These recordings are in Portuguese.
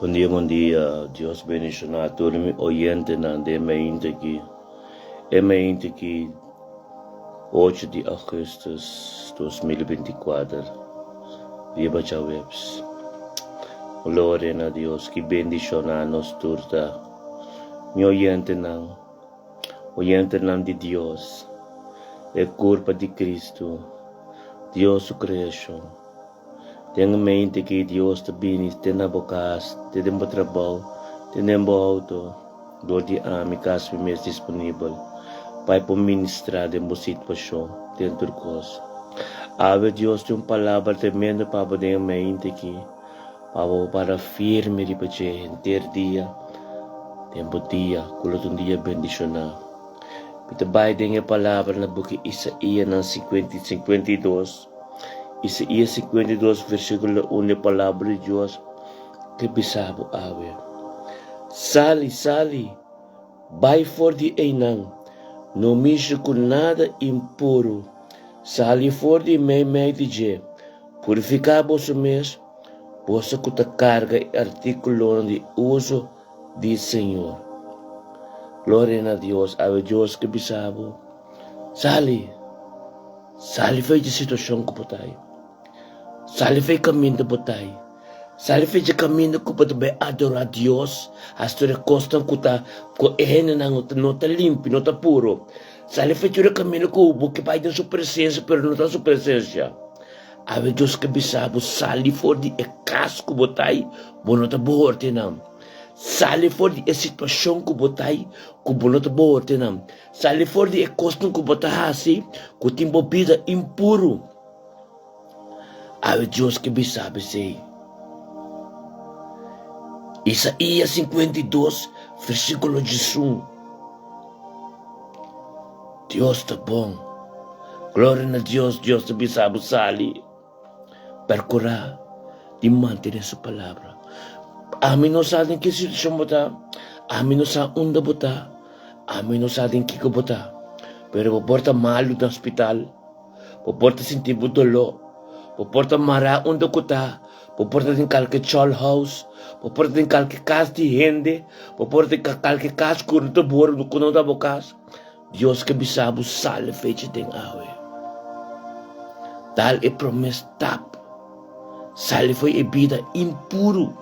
Buen día, Dios bendicionar a todos mis oyentes de mente aqui. É mente aqui, 8 de agosto de 2024. Viva Chawebs. Glória a Deus, que bendicionar nos turta. Mi oyente não de Deus. É culpa de Cristo. Deus o criação. Tenha mente que Deus te bini, te na bokas, te dembo trabalho, te dembo auto, dor a mi casa me disponível, para ministrar dembo situação, dentro de coisa. Ave Deus tem palavra tremenda para poder mente que, para firme de pace, ter dia, tempo dia, culto dia bendicionar. Pita vai denha palavra na boca Isaías na 52. Isaías 52, versículo 1, palavra de Deus que bisabo ave. Sali, vai for de enang, não mixe com nada impuro. Sali for de mei de je, purificar vosso mês, vossa cuta carga e articulo de uso de Senhor. Glória a Deus, ave Deus que bisabo. Sali foi de situação que botai. Sali foi caminho de botai. Sali foi de caminho que botai adorar a Deus. As tuas costas que tá com ene não tá limpo, não tá puro. Sali foi de caminho que o que vai da sua presença, pero não tá sua presença. Ave Deus que bisabo, sali for de casco botai, bom não tá boa não. Sali for de situação que botai, que bom não tá boa não. Sali for de costa que botai assim, que tem vida impuro. Ave Deus que me sabe sei. Isaías 52, versículo 1. Deus está bom. Glória a Deus, Deus te sabe sali. Percurar de manter sua palavra. Amin não sabem que situação botar. Amin não sabem onde botar. Amin não sabem que botar. Pero porta malo no hospital. Porta sentir dolor. Porta mará onde está, porta em qualquer chol house, porta em qualquer casa de gente, porta em qualquer casa que não bora do não da bocas. Deus que bisabo sale feito tem awe. Tal é promessa tap. Sale foi a vida impuro.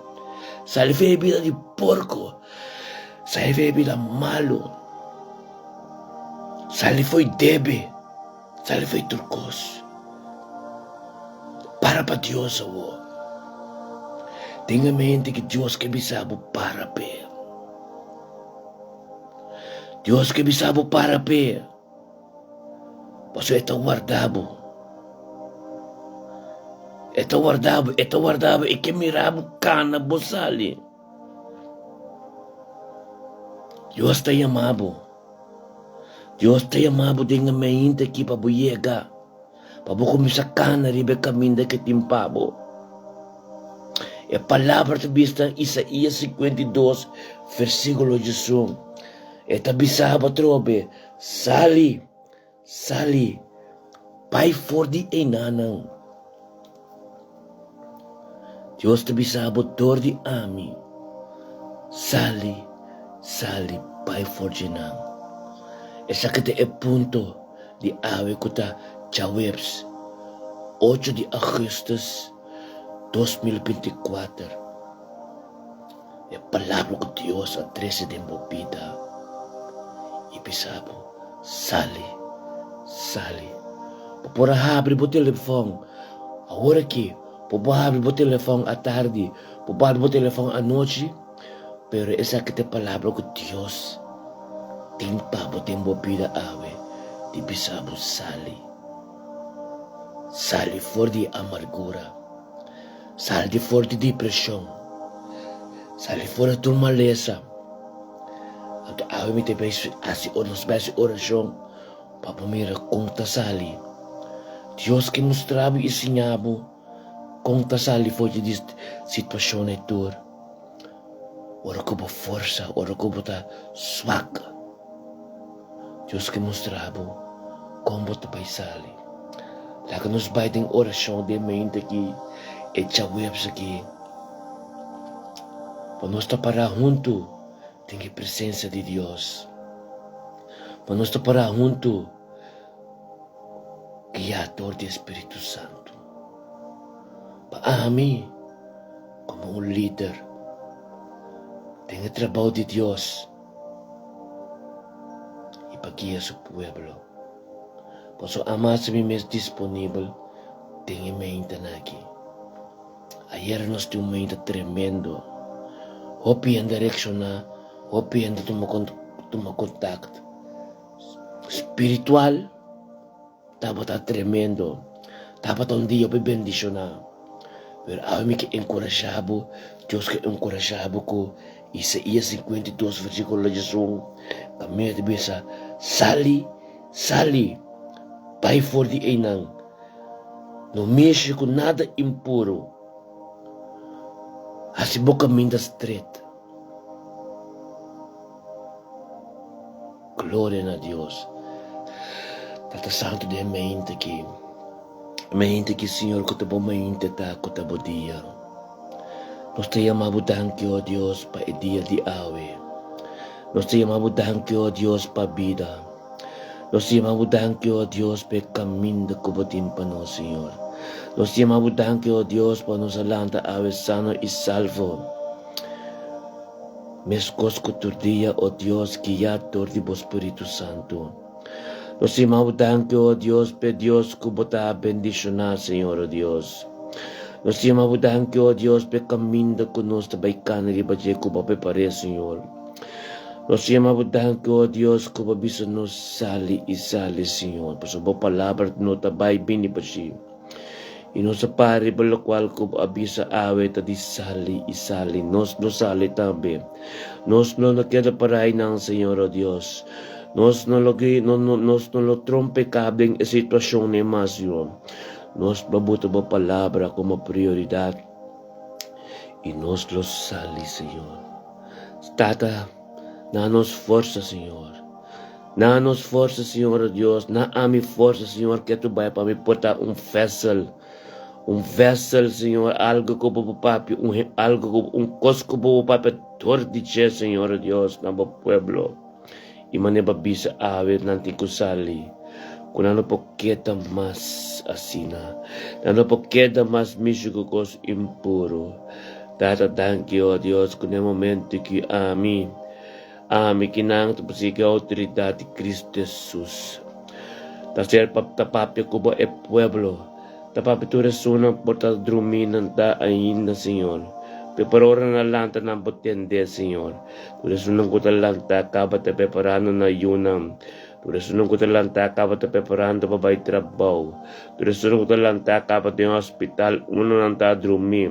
Sale foi a vida de porco. Sale foi a vida malo. Sale foi debe. Sale foi turcos. Para Deus, avô. Tenha mente que Deus que bisabo para pé. Deus que bisabo para pé. Você está guardado. Está guardado e que mirabo cana bosali. Deus está amado. Deus está amado, tenha mente que para buiega. Pabo kumisakana ribe caminho que timpabo. É a palavra de vista Isaías 52, versículo 1. Eta bisaba trobe, sali, pai for de enanang. Deus te bisaba dor de ami. Sali, pai for de enang. Essa que te é ponto de ave kuta Chawebs, 8 de agosto de 2024. É a palavra de Deus a 13 de vida. E bisabo, sali. Para abrir o telefone, agora que, para abrir o telefone à tarde, para abrir o telefone à noite, pero essa que é a palavra de Deus. Tem pabo, tem vida ave, de bisabo sali. Sali for de amargura. Sali for de depressão. Sali for de turmaleza. Ang awi mi tebe asi oração para pamira conta sali. Deus que mostrava e ensinava conta sali for de situação e dor. Ora como força, ora como tá suaca. Deus que mostrava como te vai sali. Laga nos baiting oração de mente aqui, e Chawebs aqui. para nós parar junto, tem a presença de Deus. Para nós parar junto, guiador do Espírito Santo. Para mim, como um líder, tem o trabalho de Deus e para guiar seu povo. Por isso, amar-se mesmo disponível, tem mente aqui. Ayer nós temos um mente tremendo. Hopi ang direcionar, hopi ang tomar contato. Espiritual, dapat tremendo. Dapat um dia bendicionar. Pero a mim que encorajado, Deus que encorajado ko, Isaías 52, versículo 11, kami at bisa, sali, pai for di enang, no mexe com nada impuro, assim boca minda street. Glória a Deus. Tata santo de mente que Senhor que tabo mente ta que tabo dia. Nós te amamos que oh Deus pa dia de awe. Nós te amamos que oh Deus pa vida. Nós te amamos que oh Deus pa caminho de kubatin pa no Senhor. Nós te amamos que oh Deus pa nos alanta awe sano e salvo. Mescos dia, oh Deus, guiador de bo Espírito Santo. Nós te amamos que oh Deus, pe Deus kubota bendicionar, Senhor, oh Deus. Nós te amamos que oh Deus, pe caminho conosco baikan de baje kuba pe pare, Senhor. Nós te amamos que oh Deus, kuba bisa nos sali e sali, Senhor. Por sua palavra no tabay bini bashi. E nossa pare pelo qual kuba abisa awe ta di sali e sali. Nós sali também. Nós não queda parai ng Senhor, oh Deus. Nós não lo trompe cabem a situação nem mais, Senhor. Nós babuta a palavra como prioridade e nós lo sali, Senhor. Tata, na nos força, Senhor. Na nos força, Senhor, Deus. Na ami força, Senhor, que tu vai para me portar vessel, Senhor, algo como papi, cosco como papi, tordiche, Senhor, Deus, na meu pueblo. E manebabisa awe nanti kusali. Kung ano po kita mas asina. Ano po kita mas misyugukos impuro. Tata, thank you, oh Dios, kung yung momento ki ami kinang tapos ikaw autoridad de Cristo Jesus. Tasir tapapya ko ba pueblo. Tapapya tu resunan por ta druminan ta ainda, Senhor. Preparora na lang ta ng potende, Senhor. Resunan ko ta lang ta kabat ta preparano na yunam. Resunan ko ta lang ta kabat ta preparando babay trabaho. Resunan ko ta lang ta kabat yung hospital uno lang ta drumi.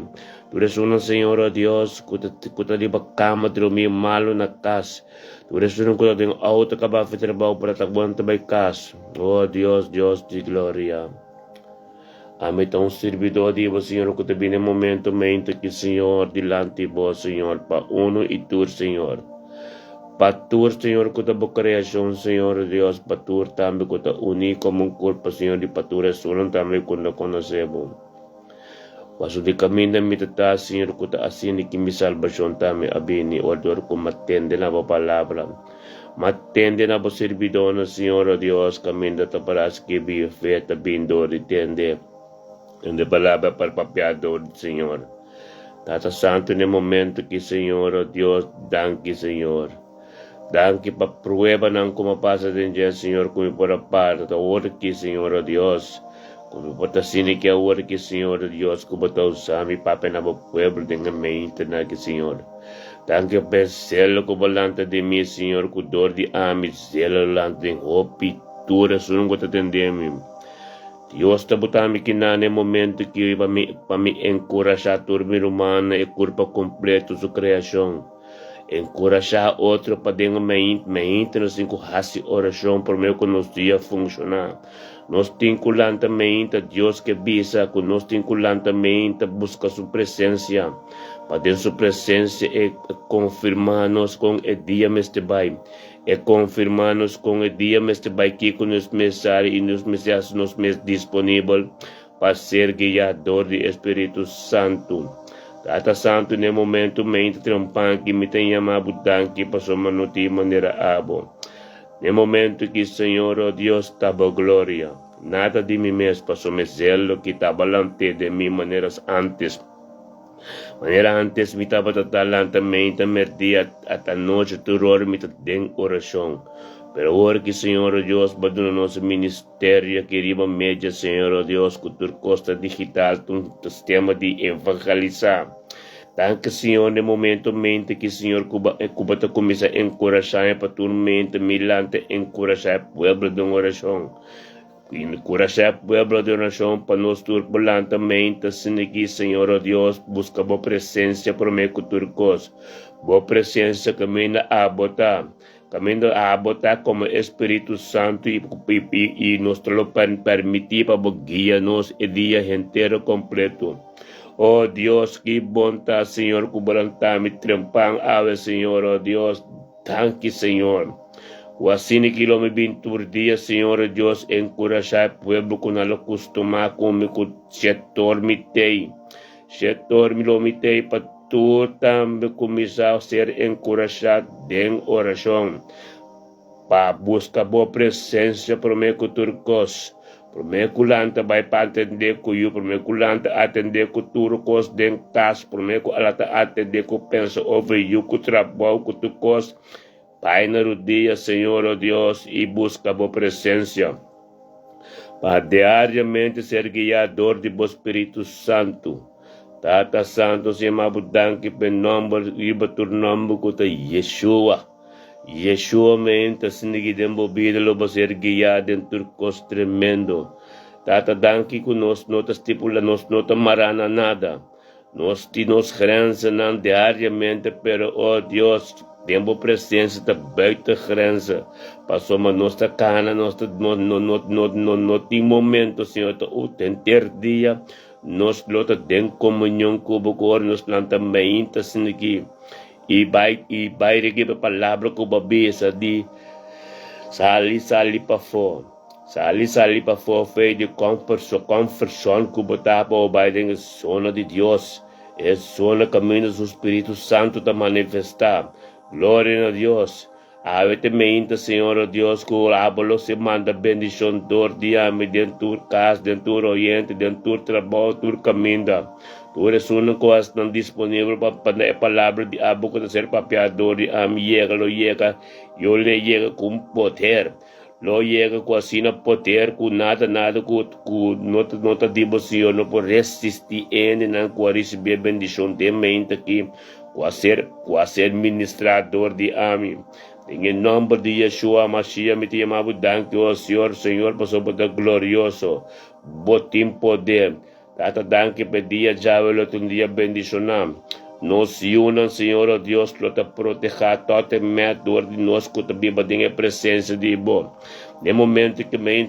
Resunan, Senhor, oh Dios, kuta di ba kama drumi malo na kas. Resunan ko ta yung auto kabat trabaho para takbuhan tabay kas. Oh Dios, Dios di gloria. Amém tão servidor de vos, Senhor, que também no momento mente que, Senhor, dilante vos, Senhor, pa uno e tur, Senhor. Pa tur, Senhor, que ta criação, Senhor, Deus, pa tur também que ta uni como um corpo, Senhor, de pa tur resunan também quando conhecemos. Paso de caminho me tata, Senhor, que ta asini que mi salvação também abini, o ador que matende na ba palavra. Matende na ba servidor, Senhor, Deus, caminho ta para as que bi feta bindo de tende. Onde palavra para papiado, Senhor. Tata Santo, no momento que, Senhor, oh Deus, danke, Senhor. Danke pa prueba ng kumapasa din dyan, Senhor, kung por parte, orki, Senhor, oh Deus. Kung por tasini que orki, Senhor, oh Deus, kung bataw sa aming papenabo pueblo dengan mente na que, Senhor. Danke pa selo ko balanta de mi, Senhor, kudor di ami, selo lanta din hopi, tura, sunong ko tatendemi. Dios tabutami kinane momento que para me encorajar turmi humana e corpo completo su criação. Encorajar outro para dengo mente nos encorajar oração por meio que nos dia funcionar. Nós tinculanta mente Deus que visa que nós tinculanta mente busca sua presença. Para ter sua presença e confirmar-nos com o dia meste vai. E confirmar-nos com o dia meste vai que nos mensagens e nos mensagens nos disponível para ser guiador do Espírito Santo. Tata Santo, nel momento mente trampan que me tenha mabudan que passou manuti maneira abo. Nel momento que Senhor, oh Deus, tava glória. Nada de mim mesmo passou me zelo que estava lante de mim maneiras antes. Maneira antes me estava talanta mente merdia até noite terror me den oração. Pero agora que Senhor, oh Deus, baduna nosso ministério querido média, Senhor, oh Deus, cultura costa digital, um sistema de evangelizar. Danke, Senhor, no momento mente que Senhor Cuba está começando a encorajar para tu mente, milante encorajar o povo de oração. Encorajar o povo de oração para nós turbulentamente, assim que Senhor, oh Deus, busca boa presença para mim cultura costa. Boa presença que me a botar. Caminho a botar como Espírito Santo e nos lo permitir para guiar-nos o dia inteiro completo. Oh Deus, que bondade, Senhor, que me trempan ave, Senhor, oh Deus, tanque, Senhor. O assim que lo me bin por dia, Senhor, Deus, encorajar o povo que não lo costuma comigo, setor mitei lo mitei para tu também começar a ser encorajado em oração, para buscar boa presença para mim que turcos. Por me culanta vai para atender com eu, por me culanta atender com turcos dentro das, por me culanta atender com pensa over you, com trabalho, com turcos. Pai na dia, Senhor, oh Deus, e busca boa presença, para diariamente ser guiador de bom Espírito Santo. Tata Santo, se mabudan que pen number, iba tur number ko ta Yeshua. Yeshua mente sinigi dembo vida lo ser guiado en turcos tremendo. Tata danki ku nos nota stipula nos nota marana nada. Nos grenzen nan diariamente, pero oh Dios, tempo presença da baita grenzen. Passou uma nossa cana, nossa no tem momento, Senhor, o tenter dia. Nos lota den comunhão com o cor, nos planta meinta sinigi. E vai reguir a palavra com a besa de sali para fora. Sali para fora, feio de conversão com o tapa ou vai den zona de Deus. É zona caminho do Espírito Santo para manifestar. Glória a Deus. Avete mente, Senhor, oh Deus, que o ábolo se manda bendição dor dia, me dentro casa, dentro oriente, dentro trabalho, dentro caminho. Tu eres uma coisa não disponível para a palavra de abo que ser papiador e lo llega, eu le llega com poder. Lo llega com assim poder, com nada, com nota devoção, não por resistir ainda, não por receber bendição de mente aqui, com a ser ministrador de ame. Em nome de Yeshua Mashiach, me te amamos, danke, oh Senhor, passou por glorioso, botim poder. Tata danke, pedia Javel, um dia bendicionam. Nos unan, Senhor, oh Deus, para te proteger, tote dor de nós, que te biba a presença de Ibo. No momento que me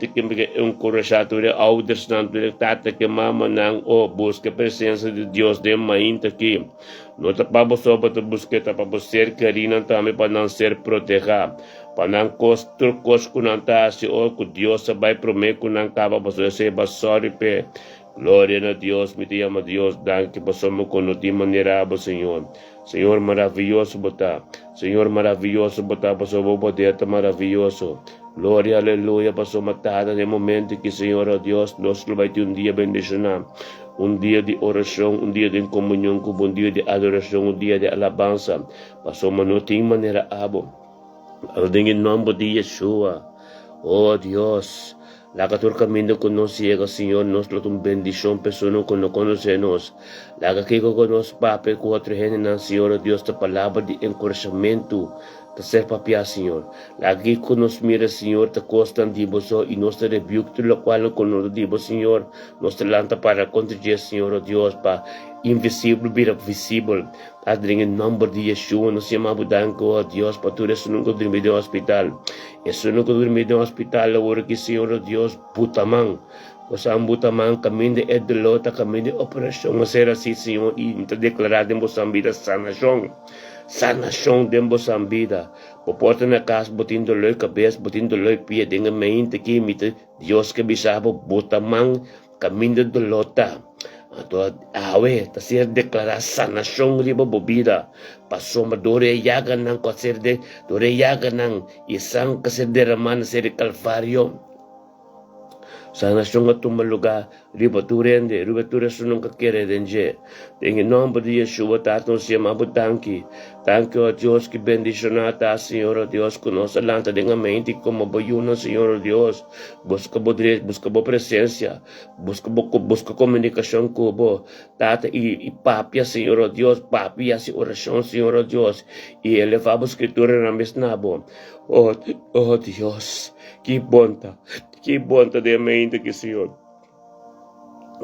encorajar, tu elders, não, tu tata que mama, não, oh, busca a presença de Deus, de mainta aqui. Não te para só para buscar, para ser carinho também, para não ser proteger. Para não construir coisas que não está assim, oh, que Deus vai prometer que não acaba, para você ser basori, pe. Glória a Deus, me te ama Deus, danke, passamos com o de maneira, Senhor. Senhor maravilhoso, botar. Senhor maravilhoso, botar, passou o poder, maravilhoso. Glória, aleluia, passou matada no momento que, Senhor, oh Deus, nós vai ter dia bendicionar. Dia de oração, dia de comunhão, um dia de adoração, dia de alabança. Passou uma noite em maneira abo. Em nome de Yeshua, oh Deus. La catur camino con nos ciega, Señor, nos lo tu bendición, persona que no conocemos. La que conoce, Papa, cuatro genes, Señor, Dios, tu palabra de encorajamiento, te ser papia, Señor. La que nos mira, Señor, te costan diboso y nos te rebuke, lo cual con nos dibo, Señor, nos te lanta para contribuir, Señor, Dios, para invisible, vida visible. Padre, en el nombre de Yeshua, nos llamamos danko, oh Dios, para tu eres nunca dormido en hospital. Eso nunca dormido en hospital, ahora que Señor, oh Dios, Butamang. Pues ang Butamang, kami de Edlota, kami de operación, hacer así, Señor, y te declarar de Mozambida sanación. Sanación de Mozambida. Poporta na casa, botin dolor cabeça, botin dolor pia, dengan mente que imita Dios que bisabo, Butamang, kami de Dolota. Ato awe, tasir deklara sanasyong riba bobida. Pasoma dore yagan ng kasirde, dore yagan ng isang kasirderama na siri Kalvaryo. Sana sunga tumaluga riba turende riba ture sunung kakere denje tengi nombre de Yeshua tato siya mabutanki tanki o Dios que bendicionata Señor o Dios conoce lanta de mente como bayuno Señor o Dios busca bo presencia busca comunicación kubo tata y papia Señor o Dios papia si oración Señor o Dios y elevamos escritura en la mesnabo oh Dios que bonta de mente que Senhor.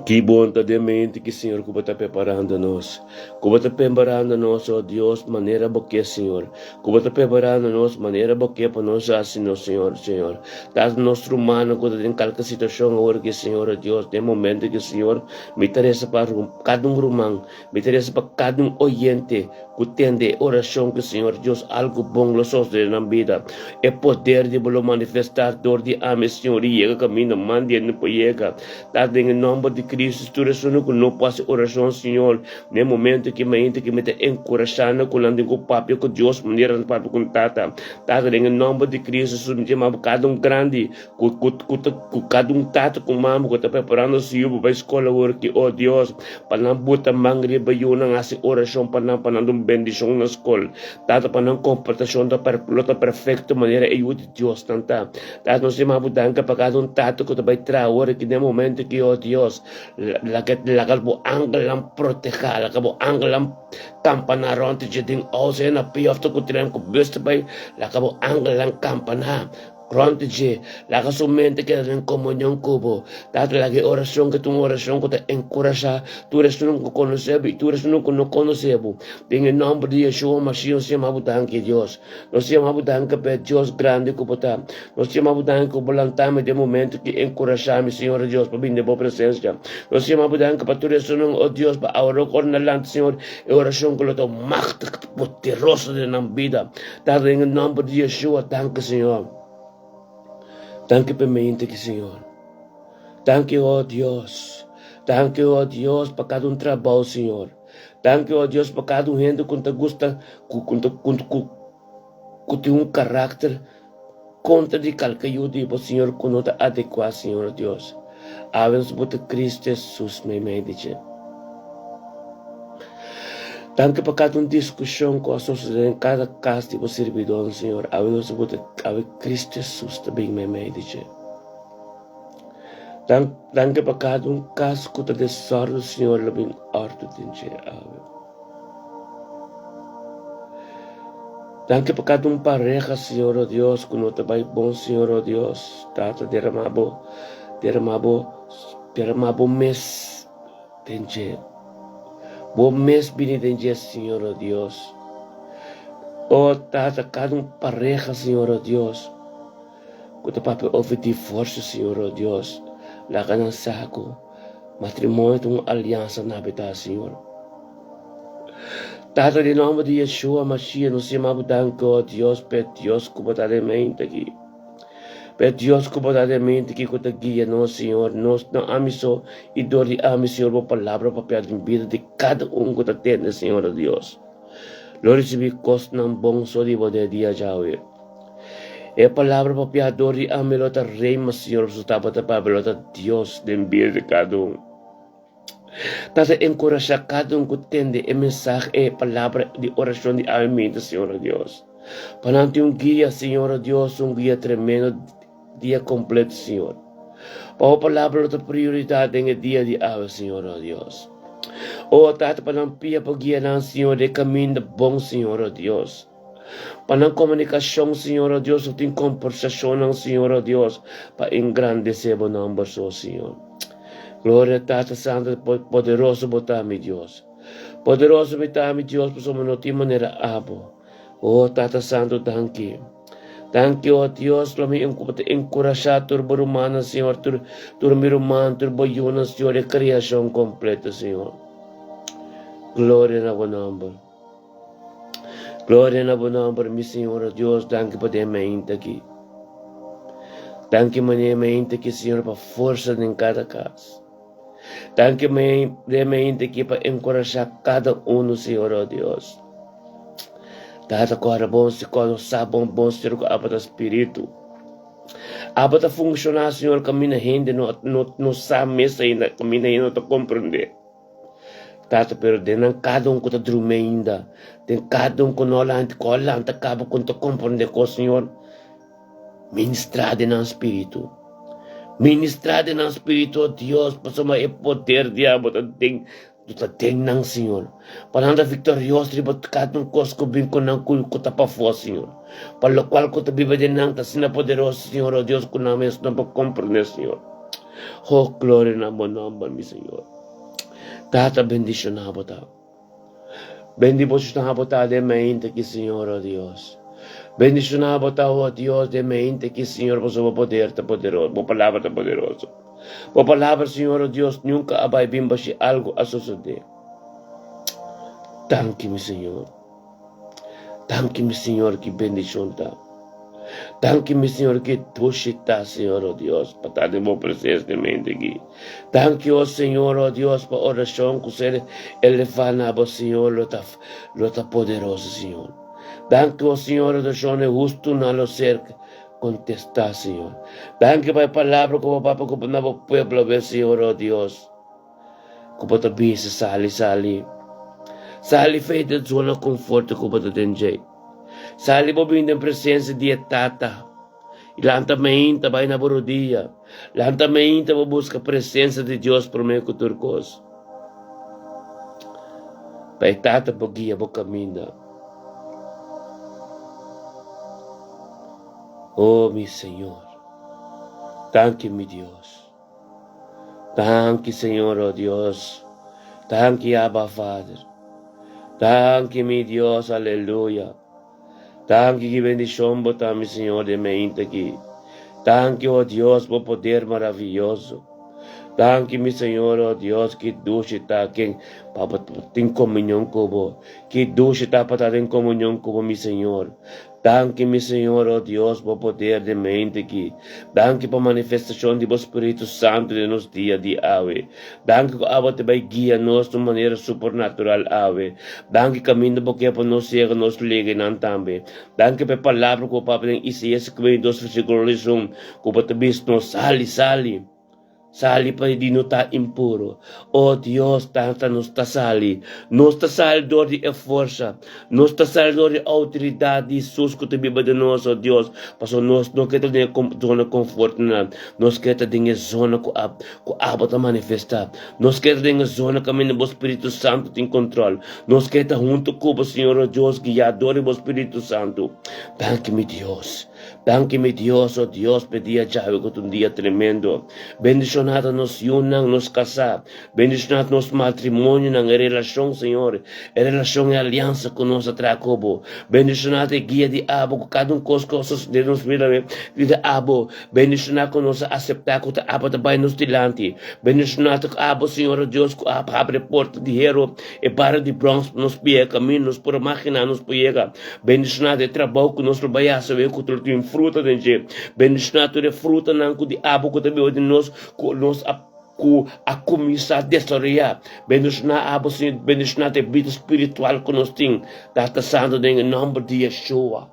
Que bonta de mente que Senhor que está preparando nós. Que está preparando nós, ó Deus, maneira boque, Senhor. Que está preparando nós, maneira boque para nós assim, Senhor, Senhor. Tá nosso humano quando tem qualquer situação agora que Senhor, ó Deus, tem momento que Senhor me interessa para cada rumang, me interessa para cada oyente que tende oração que Senhor Deus algo bom los na vida. É poder de bolo manifestar dor de ame, Senhor, e chega caminho, mande no poiega. Tá em nome de Cristo, tu ressono que não passa oração, Senhor. No momento que me está encorajando, com o papel que Deus me deu para contar. Tá em nome de Cristo, tu me chama cada grande, cada tato com mamo, que está preparando se eu para a escola hoje, oh Deus, para não botar mangre, para eu não fazer oração, para não bendição na escola. Tá para não comportação da perfeita maneira, eu de Deus, tanta. Tá não se chama danca para cada tato que vai trazer agora, que no momento que, oh Deus, la kalbo anglam proteja la kalbo anglam kampana ronti jeding ose na piyofto kutirem ko best bay la kalbo anglam kampana Ronti je, la casumente que en comunión cubo, date la oración que tu oración que te encoraja, tú eres uno que conoce y tú eres uno que no conoce. En el nombre de Yeshua Mashiach se llama Butanque Dios, no se llama Butanque pero Dios grande que está, no se llama Butanque volantame de momento que encorajame Señor Dios para venir por presencia, no se llama Butanque para tú eres uno oh Dios para ahora con adelante Señor, oración que lo to magta poderoso de la vida, date en el nombre de Yeshua, tanque Señor. Danke por mente que Senhor. Danke, oh Deus. Danke, oh Deus, para cada trabalho, Senhor. Danke, oh Deus, para cada gente que te gusta, que tem caráter contra de qualquer ajuda, Senhor, que não te adequa, Senhor Deus. Avens por Cristo Jesus, me dice. Danke para cada discussão que sucede em cada casa de servidor, Senhor. A Cristo Jesus também me dice. Danke para cada caso que te desordem, Senhor, labing ordem, Danke para cada pareja, Senhor, oh Deus, que não te vai bom, Senhor, oh Deus. Tata derramabo mes, tenche. Bom mês benedente, Senhor, oh Deus. Oh, tata, cada pareja, Senhor, oh Deus. Quando o papai ouve de força, Senhor, oh Deus. Lá canang saco. Matrimônio de uma aliança na vida, Senhor. Tata, em nome de Yeshua, Mashiach, nos chamamos danke, oh Deus, per Deus, como está de mente aqui. Per Deus, como está de mente aqui, que te guia, não, Senhor. Nós não amiso e dor de ame, Senhor, por palavra, papel de vida de cada que te atende, Senhor, oh Deus. Lo recebi cost ng bong soli de dia Yahweh. E palavra papel dor de ame, lo te reima, Senhor, su tapat lo te Dios de enviar de cada Tata encoraja cada que tende e mensaje e palavra de oração de ame, Senhor, oh Deus. Panante guia, Senhor, oh Deus, guia tremendo, dia completo, Senhor. Para a palavra da prioridade em dia de ave, Senhor, oh Deus. Oh, Tata, para não pia para guiar, Senhor, de caminho bom, Senhor, oh Deus. Para não comunicação, Senhor, oh Deus, tem conversação, Senhor, oh Deus, para engrandecer o nome, Senhor. Glória, Tata Santo, poderoso botame, Deus. Poderoso botame, Deus, por sua não tem maneira abo. Oh, Tata Santo, danke. Danke, oh Dios, lo mi encorajar turbo humana, Señor, turbo humano, turbo yuna, Señor, de creación completa, Señor. Gloria en tu nombre. Gloria en tu nombre, mi Señor, oh Dios, danke por de mente aquí. Danke por de mente aquí, Señor, por fuerza en cada casa. Realmente que para encorajar cada um, Senhor, ó Deus. Tata agora bom se conhecer, bom ser com a espírito. A para funcionar, Senhor, caminha gente não sabe mesmo ainda, caminha ainda não compreender. Tata, pero denan cada um que está dormindo ainda, tem cada um que não olha, acaba com te compreender com o Senhor. Ministrado no espírito. Ministrado no espírito, oh Deus, para somar o poder diabo, tu tem não, Senhor. Para andar vitorioso, riba cada um cosco bem com não que tá para fora, Senhor. Para o qual que tu vive de não, tá sendo poderoso, Senhor, oh Deus, que não mesmo não para compreender, Senhor. Oh, glória na mão, meu Senhor. Tata bendição na bota. Bendição na bota de mente que, Senhor, oh Deus. Bendición a oh Dios de mente que Señor vos va poder te poderoso, vos palabra te poderoso. Vos palabra Señor oh Dios nunca abai bimba si algo a suceder. Thank you mi Señor. Thank you mi Señor que bendición ta. Thank you mi Señor que tu está Señor oh Dios para de vos presencia de mente aquí. Thank you oh Señor oh Dios para oración que ser elevada a vos Señor lo ta poderoso Señor. Danke, oh Senhor, da Jone justo na lo cerca contestar, Senhor. Danke para a palavra como papa como na pueblo ver, Senhor, oh Deus. Como ta bisa sali. Sali feita zona conforto como ta denjay. Sali mo bin em presença de tata. Ilanta meinta vai na borodia. Lanta meinta mo busca presença de Deus por meio do turcos. Pai tata po guia po caminho. Oh, mi Senhor, thank you, mi Dios. Thank you, Senhor, oh Dios. Thank you, Abba, Father. Thank you, mi Dios, aleluya. Thank you, que bendición botar, mi Senhor, de mente aqui. Thank you, oh Dios, por poder maravilhoso. Thank you, mi Senhor, oh Deus, que doce está quem para ter comunhão com você. Que doce está para ter comunhão com mi Senhor. Thank you, mi Senhor, oh Deus, por poder de mente aqui. Thank you por manifestação do Espírito Santo de nos dia de hoje. Thank you que a você vai guiar nós de maneira supernatural hoje. Thank you caminho porque por nós chega nos liga não também. Thank you pela palavra que o Papa tem Isaías 52 versículo 1 que o Papa diz nos sali. Sali para di não tá impuro. Oh Deus, tanta nos tá sali. Nos tá sali dor de força. Nos tá sali dor de autoridade de Jesus que te biba de nós, oh Deus. Passo nós não quer ter zona conforto não. Nós quer ter zona que a tá manifestar. Nós quer ter zona que o Espírito Santo tem controle. Nós quer ter junto com o Senhor, oh Deus, guiador do Espírito Santo. Thank you, Deus. Thank you, Deus, oh Deus, pedia chave com um dia tremendo. Bendicionado nos unang, nos casar. Bendicionado nos matrimônio, na relação, Senhor. A relação e aliança com nós atracobo. Bendicionado a guia de abo, cada coisa de nos vida de abo. Bendicionado com nós aceitar que a abo também nos dilante. Bendicionado que abo, Senhor, oh Deus, que abre porta de hero e para de bronze nos pia caminho, nos por máquina nos pia. Bendicionado de trabalho que nos trabalha, saber que tu tem fruta de gente. Bendicionado de fruta não de abo que também de nós a começar a desarrollar. Bendicionado de vida espiritual que nós temos. Está santo em nome de Yeshua.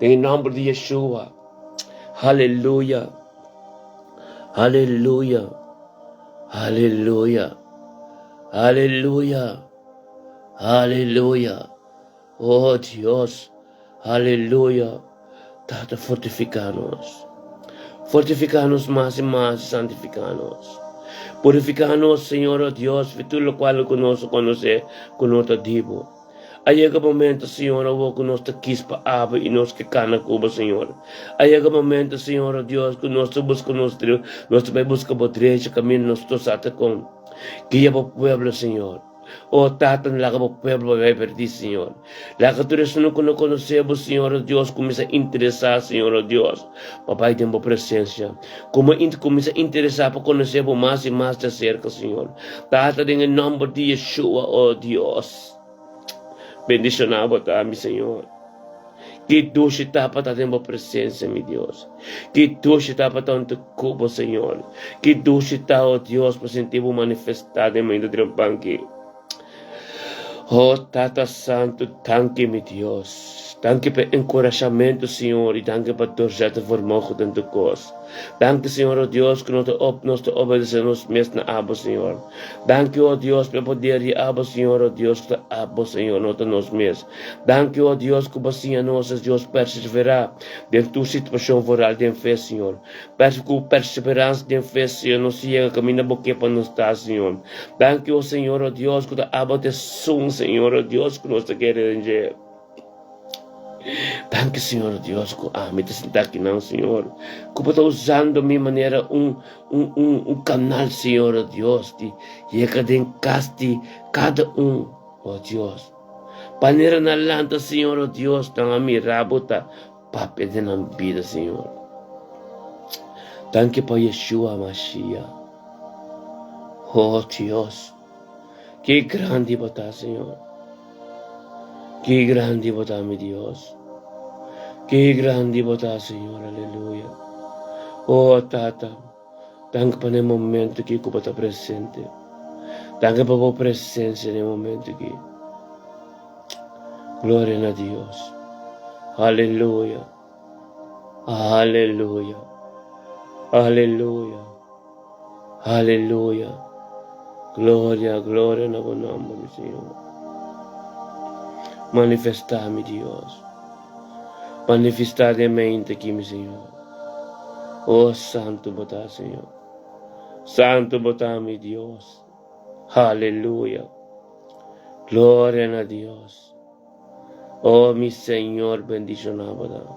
Em nome de Yeshua. Aleluia. Aleluia. Aleluia. Aleluia. Aleluia. Oh Deus. Aleluia. Tata fortificar-nos. Fortificar-nos mais e mais, santificar-nos. Purificar-nos, Senhor, oh Deus, tudo o qual conosco conhecer, conosco dibo. Aí é o momento, Senhor, oh, que nós te quis para aba e nós que cana cuba, Senhor. Aí é o momento, Senhor, oh Deus, que nós busca nós vai buscar o trecho, caminho, nós tosata com. Guia para o pueblo, Senhor. Oh, tata, lá que o pueblo vai perder, Senhor. Lá que tudo isso não conhecemos, Senhor, oh Deus, começa a interessar, Senhor, oh Deus. Papai, tem a presença. Como começa a interessar para conhecer mais e mais de cerca, Senhor. Tata, em nome de Yeshua, oh Deus. Bendicionado, tá, meu Senhor. Que tú está para tu presencia, mi Dios. Que tú está para tu cubo, Señor. Que tú está, oh Dios, para sentir manifestar en medio de un banque. Oh, Tata Santo, danke, mi Dios. Danke por encorajamento, Senhor, e danke por torcer vermogen in de koos. Danke, Senhor, oh Deus, que nós te obedecemos mesmo na abo, Senhor. Danke, oh Deus, pelo poder de abo, Senhor, oh Deus, que abo, Senhor, nós nós mesmos. Danke, oh Deus, que assim a nós, Deus, perseverar dentro da situação voral de fé, Senhor. Peço que perseverança de fé, Senhor, não siga caminho porque para nós está, Senhor. Danke, oh Senhor, oh Deus, que abo te sum, Senhor, oh Deus, que nós te queremos. Danke, Senhor Deus, que me te sentar aqui não, Senhor. Que está usando minha maneira canal, Senhor Deus, de chegar em casa de cada oh Deus. Maneira na lanta, Senhor Deus, tão a minha rabota, para pedir na vida, Senhor. Danke para Yeshua Mashiach. Oh Deus, que grande botar, Senhor. Que grande botar, meu Deus. Que grande botar, Senhor. Aleluia. Oh, Tata. Danke para o momento que eu estou presente. Danke para a presença no momento aqui. Glória a Deus. Aleluia. Aleluia. Aleluia. Aleluia. Glória, glória no nome do Senhor. Manifestar-me, Deus. Manifestar em mente aqui, meu Senhor. Oh, Santo botar, Senhor. Santo botar, meu Deus. Aleluia. Glória a Deus. Oh, meu Senhor, bendicionado.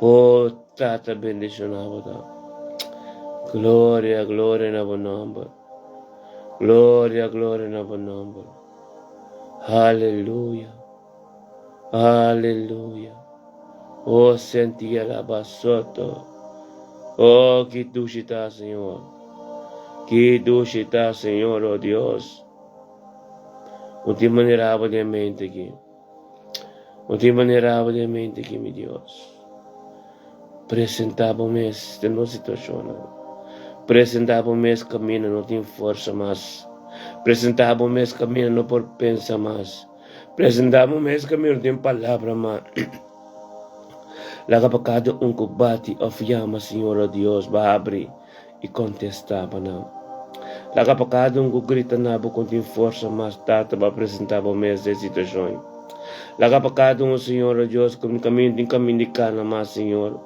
Oh, Tata, bendicionado. Glória, glória no nome. Glória, glória no nome. Aleluia. Aleluia. Oh, senti alabasoto. Oh, que tu está, Senhor. Que tu está, Senhor, oh Deus. Não te maneirava de mente aqui. Não te maneirava de mente aqui, meu Deus. Apresentava-me esta nossa situação. Apresentava-me esse caminho, não tenho força mais. Apresentava-me esse caminho, não por pensar mais. Apresentava-me esse caminho, não tenho palavra mais. Laga para combate, ofiama, Senhor, oh Deus, vai abrir e contestava, não. Laga para cada grita, não, com tem força mais, tata, para apresentar-me essa situação. Laga para cada Senhor, oh Deus, com caminho de cana, mas, Senhor,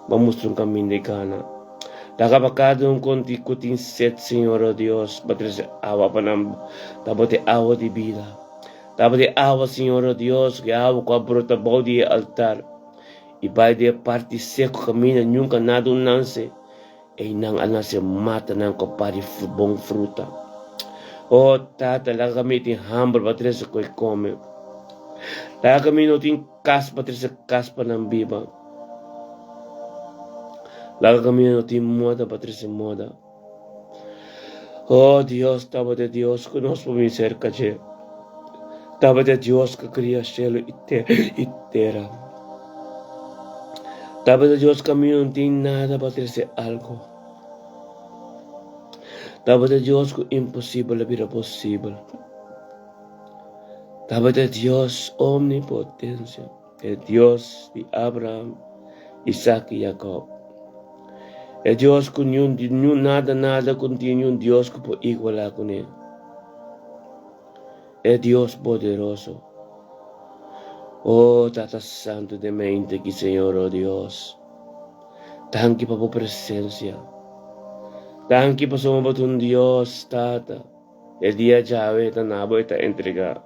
vamos mostrar caminho de cana. Laga para cada com tem sete, Senhor, oh Deus, para trazer água para não, para ter água de vida. Dapat de água, Senhor, oh Deus, que água com a brota balde altar. E vai de parte seco caminho, nunca nada nasce. E não nasce mata, não compare bom fruta. Oh, tata, lá kami tem hambre para trazer que come. Lá kami não tem caspa, trazer caspa não biba. Lá kami não tem moda para trazer moda. Oh, Deus, dapat de Deus, conosco por mim cerca de. Dapat de Deus que cria céu e terra. Dapat de Deus que não tem nada para trazer algo. Dapat de Deus que impossível vira possível. Dapat de Deus omnipotência. É Deus de Abraão, Isaac e Jacob. É Deus que nada continua, Deus que pode igualar com ele. É Deus poderoso. Oh, Tata Santo de mente que Senhor, oh Deus. Danke para a presença. Danke para somos um Deus, Tata. É dia chave, tá na boa, tá entregar.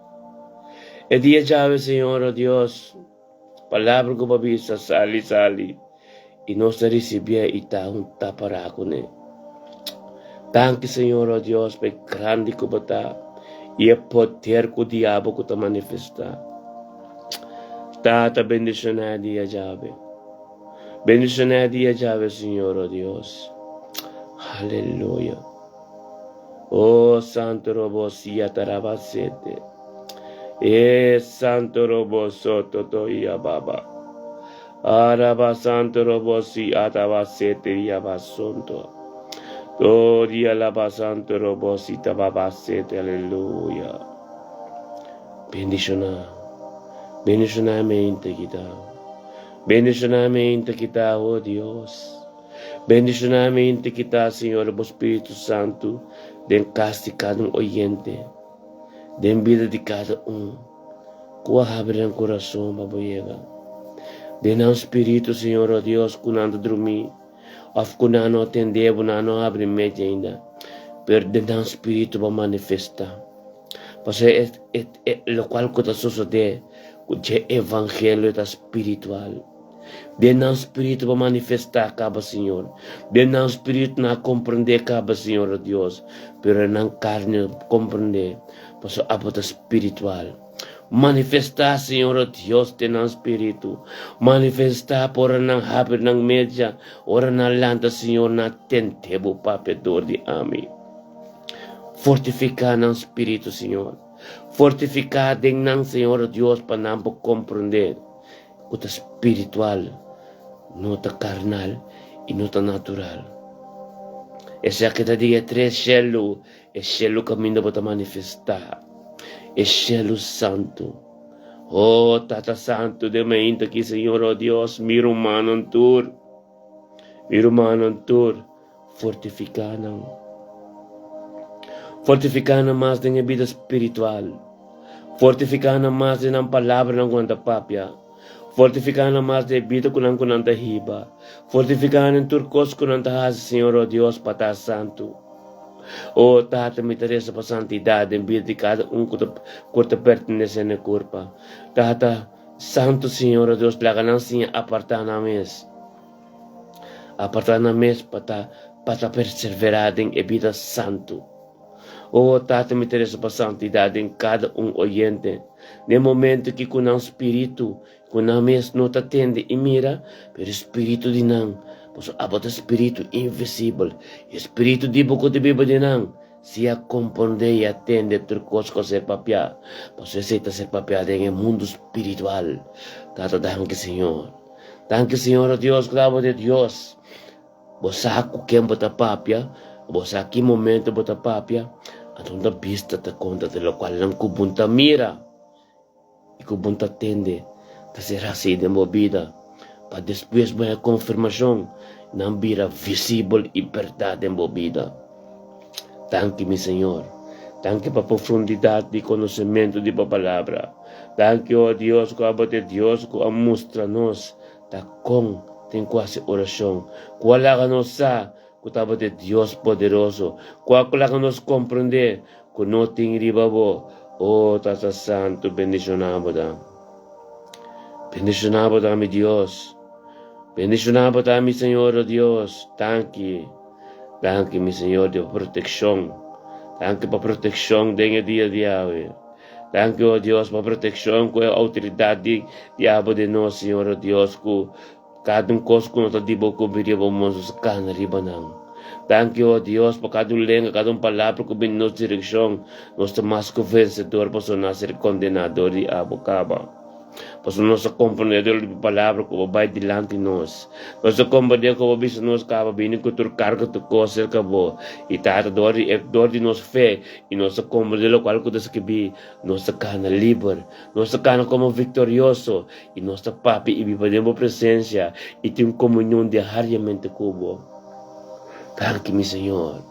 É dia chave, Senhor, oh Deus. Palavra que babisa, sali. E nós recebia e tá para com ele. Danke, Senhor, oh Deus, para grande que bata. E é poder que o diabo que está manifestar. Tata bendicionado dia jave. Bendicionado dia jave, Senhor, oh Deus. Aleluia. Oh, Santo Robo, sia tarabasete. Santo robo soto to ya baba. Araba santo robo si ataba sete ya basonto. Gloria la santo robo si tababa sete, aleluya. Bendición a mente kita. Bendición a mente kita, oh Dios. Bendición a mente kita, Señor, oh Espíritu Santo, den casti cada oyente, den vida de cada Kua abre ang coração, baboyega. Den ang Espírito, Senhor, oh Deus, kunando dormir, of kunano atender, kunano abre mente ainda, pero den ang Espírito para manifestar. Porque lo qual que está sucedendo, que o evangelho está espiritual. Den ang Espírito para manifestar, acaba, Senhor. Den ang Espírito na compreender, acaba, Senhor, oh Deus, pero não carne compreender, porque é espiritual. Manifestar, Senhor, oh Deus, tem no Espírito. Manifestar por não haber ng media, ora na lanta, Senhor, na tentebo papedor de ami. Fortificar ng Espírito, Senhor. Fortificar din ng Senhor, oh Deus, para não compreender o espiritual, não o carnal e não o natural. Essa que te diga três células, é célula caminho para manifestar. É cielo santo. Oh, Tata Santo, de mente aqui, Senhor, oh Deus, miro humano tur. Miro humano tur. Fortificar mais da vida espiritual. Fortificar mais da palavra ng kunanta papia. Fortificar mais da vida kunanta hiba. Fortificar ng turcos kunanta hasa, Senhor, oh Deus, Pata Santo. Oh, Tata, me interessa para santidade em vida de cada que pertenece na corpo. Tata, Santo Senhor, Deus, plaga não sim apartar na mesa. Apartar na mesa para perseverar em vida santo. Oh, Tata, me interessa para santidade em cada oyente. No momento que com o espírito, com a mesa não te atende e mira, pero espírito de não. Pois abot espírito invisível, espírito de buko de biba dinang, siya compreende e atende turcos ko ser papia, pois aceita ser papia en mundo espiritual. Tato, danke Senhor. Danke Senhor, oh Deus, grabo de Deus. Bosa ako kem bota papia, bosa aqui momento bota papia, atong da vista ta conta de lo qual lang kubunta mira, e kubunta tende, ta será assim de movida. Para depois vai a confirmação, não vira visível e verdade envolvida. Tanque, meu Senhor. Tanque para a profundidade de conhecimento de palavra. Tanque, ó Deus, que abote Deus, que a mostra-nos, tá com, tem quase oração. Qual é a nossa, que abote Deus poderoso. Qual é a nos compreender, que não tem ribabo. Oh, Tata Santo, bendicionamos. Bendicionamos, mi Deus. Bendicionamos, mi Señor, oh Dios. Tanque, mi Señor, de protección. Tanque para protección de día a día. Tanque, oh Dios, para protección con la autoridad de abo de nós, Señor, oh Dios, que cada cosa que nós dibo cobrir vamos cana ribanang. Tanque, oh Dios, para cada lengua, cada palavra que vem nos direção, nós estamos mais que vencedor para não ser condenador de abo caba. Pois nosso compreendedor de palavra que vai diante de nós. Nosso compreendedor que vai vir nós acaba vindo com o cargo de coisa acabou. E tá dor de nossa fé e nosso compreendedor qual que das que vi nossa cana livre, nossa cana como vitorioso e nossa papi e vivemos presença e tem comunhão diariamente cubo. Tanque, meu Senhor.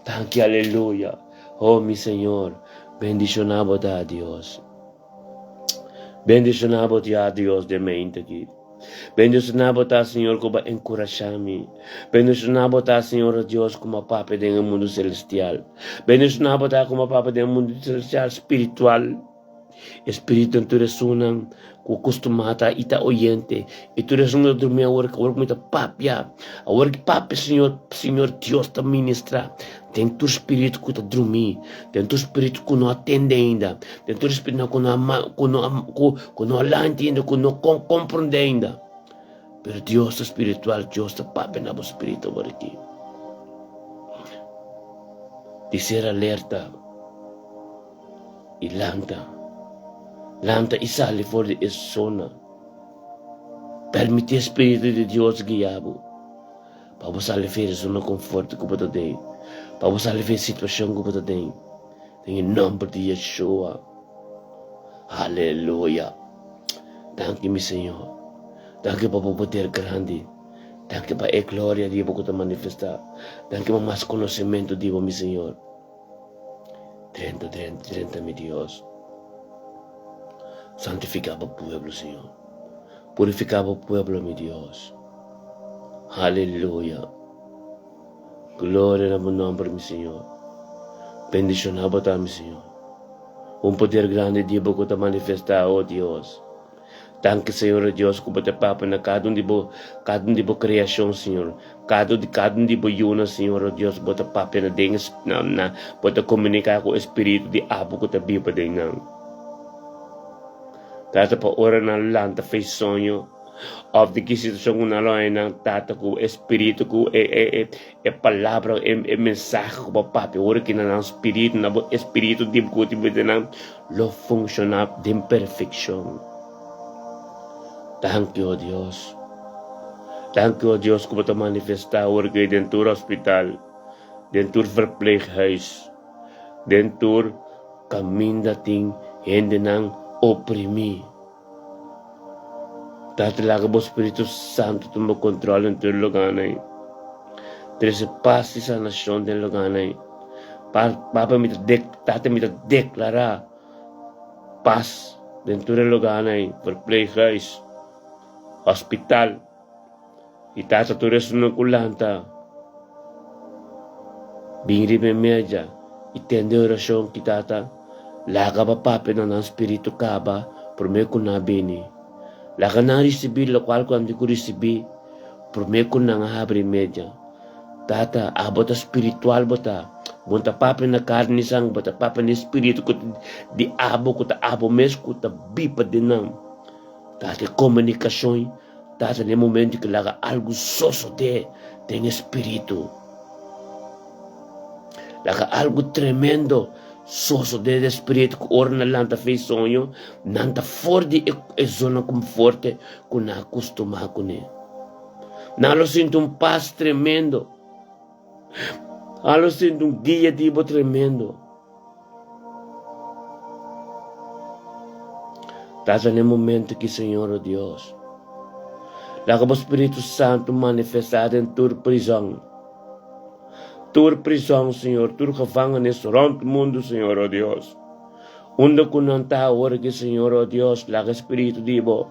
Tanque, aleluia. Oh, meu Senhor. Bendicionamos a Deus. Bendicionamos a Deus de mente aqui. Bendicionamos a Senhor que vai encorajar-me. Bendicionamos a Senhor Deus como Papa do mundo celestial. Bendicionamos a como Papa do mundo celestial espiritual. Espírito tu resunan ku costumata ita oyente. E tu resunan dormir a work muita papia. A work papia Senhor Deus te ministra. Tem tu espírito que te dormir, tem tu espírito que não atende ainda, tem tu espírito que não alante ainda, que não compreende ainda. Pero Deus espiritual, Deus te pape na espírito por aqui. De ser alerta e lanta, Lanta isali for de zona. Permite Espírito de Deus guiá-lo. Para você levar zona conforto que você tem. Para você levar situação que você tem. Em nome de Yeshua. Aleluia. Thank you, meu Senhor. Thank you para o poder grande. Thank you para a glória de você manifestar. Thank you para mais conhecimento de meu Senhor. 30, meu Deus. Santificava o pueblo, Senhor. Purificava o pueblo, meu Deus. Aleluia. Glória no nome, meu Senhor. Bendicionava tá, meu Senhor. Poder grande de você manifestar, oh Deus. Thank you, Senhor Deus, que você papa na cada um de criação, Senhor. Cada um de yuna, Senhor Deus, você papa na você comunicar com o Espírito de abo que você vive de não. Tata pa ora na lanta fez sonho of the situação na loja na tata com o Espírito com palavra mensagem com o papi ora que na Espírito de que te na lo funciona de perfeição. Thank you, Deus. Thank you, Deus, que você manifestar ora que dentro do hospital, dentro do verpleeghuis, dentro do caminho da ting hende nang oprimi. Tatalaga mo Espiritu Santo tumo control ng lugar na yun. Terus paz sa nasyon ng lugar na yun. Papa tata mita deklara paz dentro ng lugar na yun. Verpleeghuis, hospital. Itata turis ng kulanta. Bingri me media. Itende orasyon kitata. Laga pa pape na ng Espiritu kaba. Por me kunabini. Laga na recebi, lo qual ko amdi ko recebi, prometo na nga abre media. Tata, abota spiritual bota, bunta papa na carne sang, bota papa na espiritu ko di abo ko ta abo mes ko ta bipa dinam. Tata, komunikasyon, tata, ne momento que laga algo soso tem espiritu. Laga algo tremendo, soso de espírito que ora na lanta fez sonho, nanta forte e zona conforte que na acostuma com ele. Nalo sinto paz tremendo. Nalo sinto guia tipo tremendo. Tata no momento que Senhor Deus, laga o Espírito Santo manifestado em tua prisão. Tua prisão, Senhor, tua gevangenis rond o mundo, Senhor, oh Deus. Onde que não está agora que, Senhor, oh Deus, laga Espírito Divo.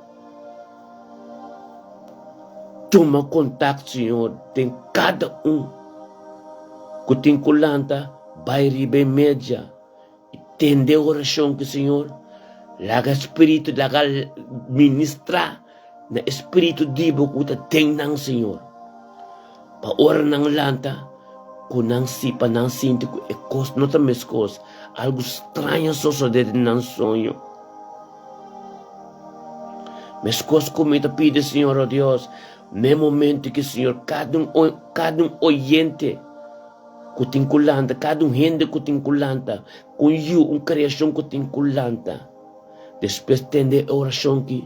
Toma contato, Senhor, tem cada que tem colanta, vai ribe média. Entende a oração que, Senhor, laga Espírito, laga ministrar na Espírito Divo que tem nang, Senhor. Pa ora nang lanta, kunang sipa nang sinti ko ekos no tameskos algo estranho sucede nang sonho. Meskos comita pide Senhor oh Deus, no momento que Senhor cada oyente que tem culanta, cada gente que tem culanta, com you criação que tem culanta. Depois tende oração que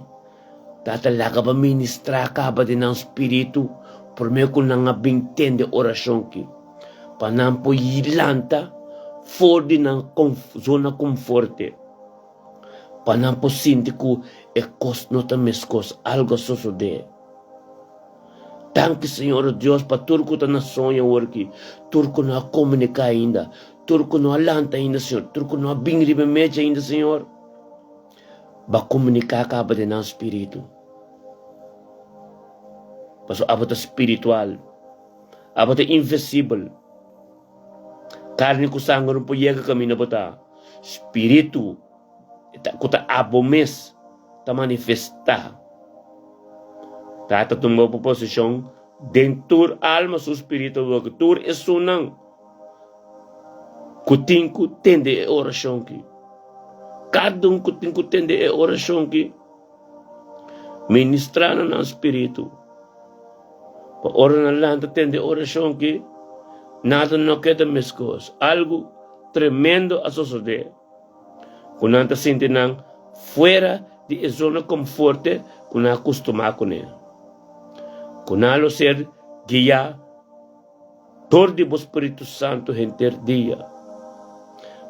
tata laga ba ministrar acaba de nang espírito por meio que nang abing tende oração que panampo yilanta for di ng zona conforte. Panampo sinti ko ekos no tameskos algo sucede. Thank you, Senhor Deus, para turco ta na sonho worki, turco na comunica ainda, turco no alanta ainda, Senhor, turco no abingri media ainda, Senhor. Ba comunicar acaba de ng espírito. Paso abota espiritual, abota invisível. Carne ko sangue no puyega kami na bota. Espírito, kuta abomes, ta manifesta. Tata tumbo po posisyon, dentur alma su espírito, tur esunang. Kuting ku tende e orasyon ki. Kadung kuting ku tende e orasyon ki. Ministrana ng espírito. Pa ora na lang tende orasyon ki. Nada no queda meskos. Algo tremendo a suceder. Kunanta sinti ng fuera de zona de confort que na acostumado con él. Kunalo ser guía por de Espíritu Santo enter día.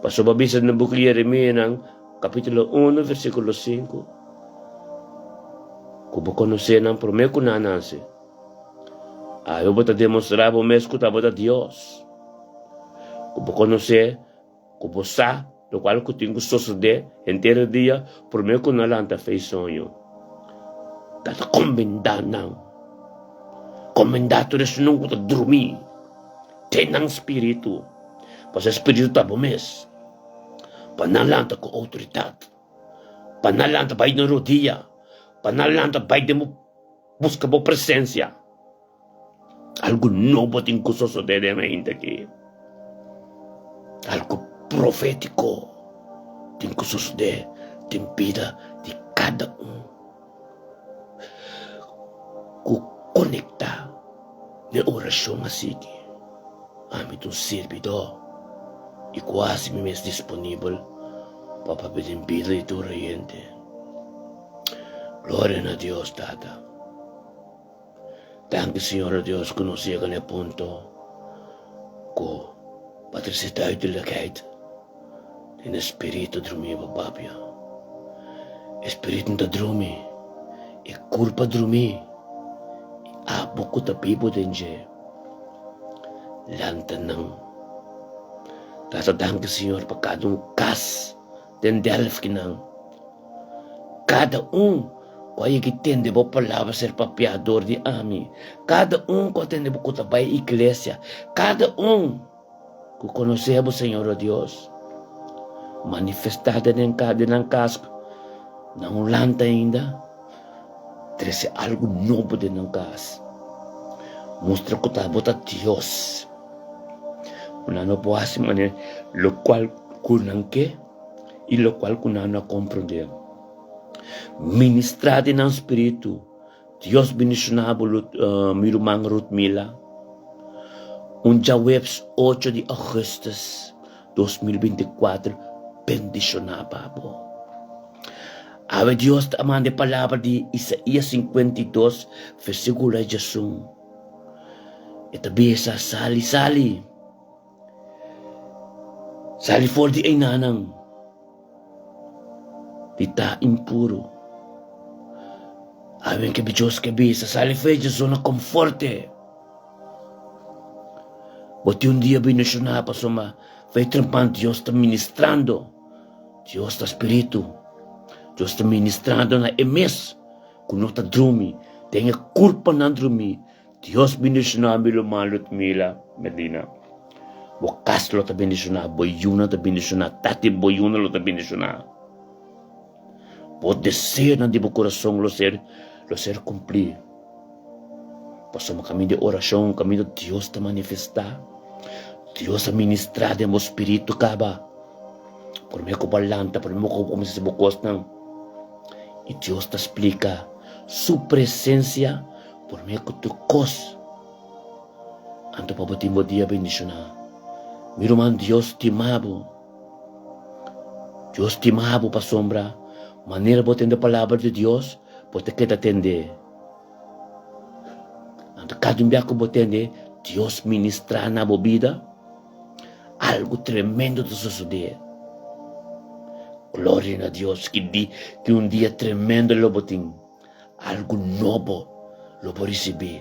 Pasó babisa ng buku Yeremia ng kapitulo 1 versículo 5. Kubo conocer ng promesa kunananse. Ayaw ba ta demostrar bo mes ko tabo ta Dios. Kubo conocer, kubo sa, lo cual ko tingo suceder enter día, promesa kunalanta fez sonho. Tata komendanang. Komendato res nung ko ta dormir. Tenang espiritu. Pas espiritu tabo mes. Panalanta ko autoridad. Panalanta bay na rodilla. Panalanta bay de mo busca mo presencia. Algo nuevo tin ko suceder de mente aquí. Algo profético tin ko suceder tin vida de cada conecta na orasyon nga sige. Ami itong servidor. Quase me mês disponível para pedir vida e tu reyente. Glória a Deus, Tata. Thank you, Senhor Deus, que nos chega no ponto que patricitar de legheid en espírito dormir, Babia. Espírito da dormir, e culpa dormir, a pouco da pibo denje, lantanang. Tatadang ka, Senhor, pa kadong kas, den delf kinang. Cada ko ay kitende bo palabra ser papiador de ami. Cada ko atende bo kutabay iglesia. Cada ko conocebo, Senhor, Dios. Manifestada ng kada ng kas, na lanta ainda, trece algo novo de ng kas. Mostra ko tabo ta Dios. Kunano po asi mane, lo cual kunang ke, y lo cual kunano comprender. Ministrate ng Espiritu, Dios benisionabo mirumang Rutmila, un Webs 8 de Augustus 2024, bendicionaba po. Ave Dios te amande palabra de Isaías 52, versículo 1. Ito bisa sali-sali. Sali for di ay nanang. Tita impuro. Awen que Diyos que bisa. Sali for di zona conforte. Boti un dia binisyona pa suma. Fay trampan Diyos ta ministrando. Diyos ta Espiritu. Diyos ta ministrando na emes. Kuno ta drumi. Tenga culpa na drumi. Diyos binisyona mi lumalot mila. Medina. Wakas lo ta bendiciona, boyuna ta bendiciona, tati boyuna lo ta bendiciona. Pode ser na di mo coração lo ser cumprir. Pasamos kami de oração, kami de Dios ta manifestar. Dios ta ministrar de mo espiritu kaba. Por me ko balanta, por me ko kumisa sa bukos nang. E Dios ta explica su presencia por me ko tukos. Anto pabatimo dia bendiciona. Miruman Dios timabo. Dios timabo pa sombra. Manera bo tende palabra de Dios, bote kita tende. Ante kadumbi ako bo tende, Dios ministra na bo vida. Algo tremendo te suceder. Gloria a Dios, que un día tremendo lo botín. Algo nuevo lo por recibir.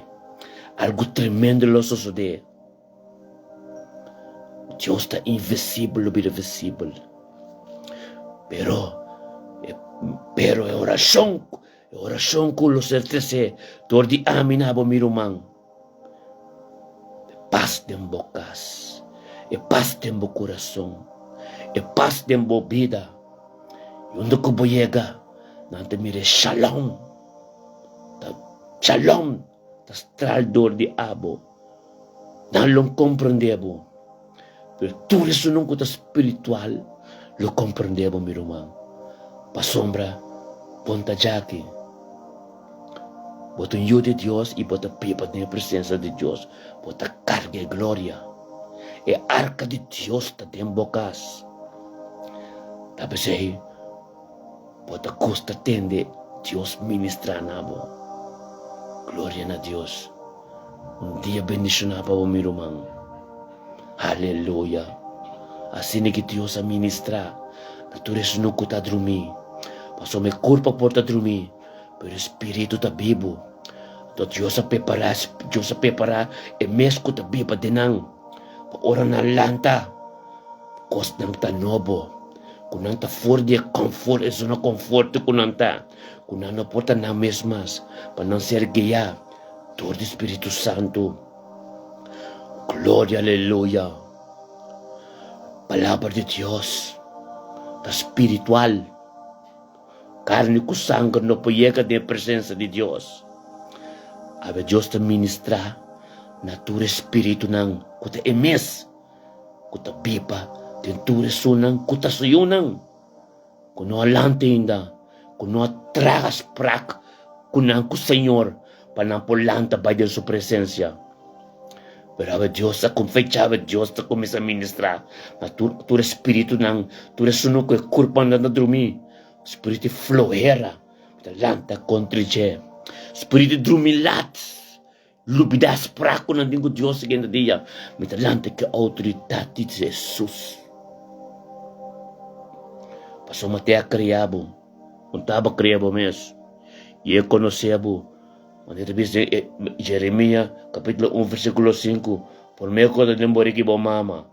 Algo tremendo lo suceder. Dios está invisible, lo visible. Pero oración con los certeza, todo di aminabo mirumang. Paz de bocas, paz de corazón, paz de vida. Yung ko boyega, nante mire shalom, tas traldor di abo, nalong comprendebo. Pero tu resunong ko ta espiritual, lo comprendebo mi rumang. Pasombra, ponta jaki. Bota yo de Dios y bota pipat na presencia de Dios. Bota carga e gloria. E arca de Dios ta den bocas. Tapos ay, Bota custa tende, Dios ministra nabo. Gloria a Dios. Un dia bendicionado o mi rumang. Haleluya. Assim que Dios a ministra. Natureza no que está dormir. Passou meu corpo por estar dormir. Pero espírito está vivo. Então Deus a preparar e mesmo que está vivo denang. Ora na lanta. Kos nang ta nobo. Kunang ta for dia comfort es una conforto kunang ta. Kunang no porta na mesmas. Para não ser guiado. Todo Espírito Santo. Glória, aleluia. Palavra de Deus. Da espiritual. Carne com sangue não pode de presença de Deus. Ave Deus te ministrar. Natura espírito nang. Kuta emes. Kuta bipa. Tentura sunang. Kuta suyunang. Kuno alante ainda. Kuno tragas prak. Kunang ku Senhor. Panampolanta by de sua presença. Pero ave Deus a confechava Deus te começa a ministrar. Natura espírito nang. Tura suno que corpo anda a dormir. Espírito floera. Lanta contrige. Espírito drumilat. Lubidas praco na dingo Deus seguinte dia. Lanta que autoridade de Jesus. Passou até a criabo. Não estava criabo mesmo. E eu conhecia. Quando diz Jeremias, capítulo 1, versículo 5. Por meio que eu demorei que mama.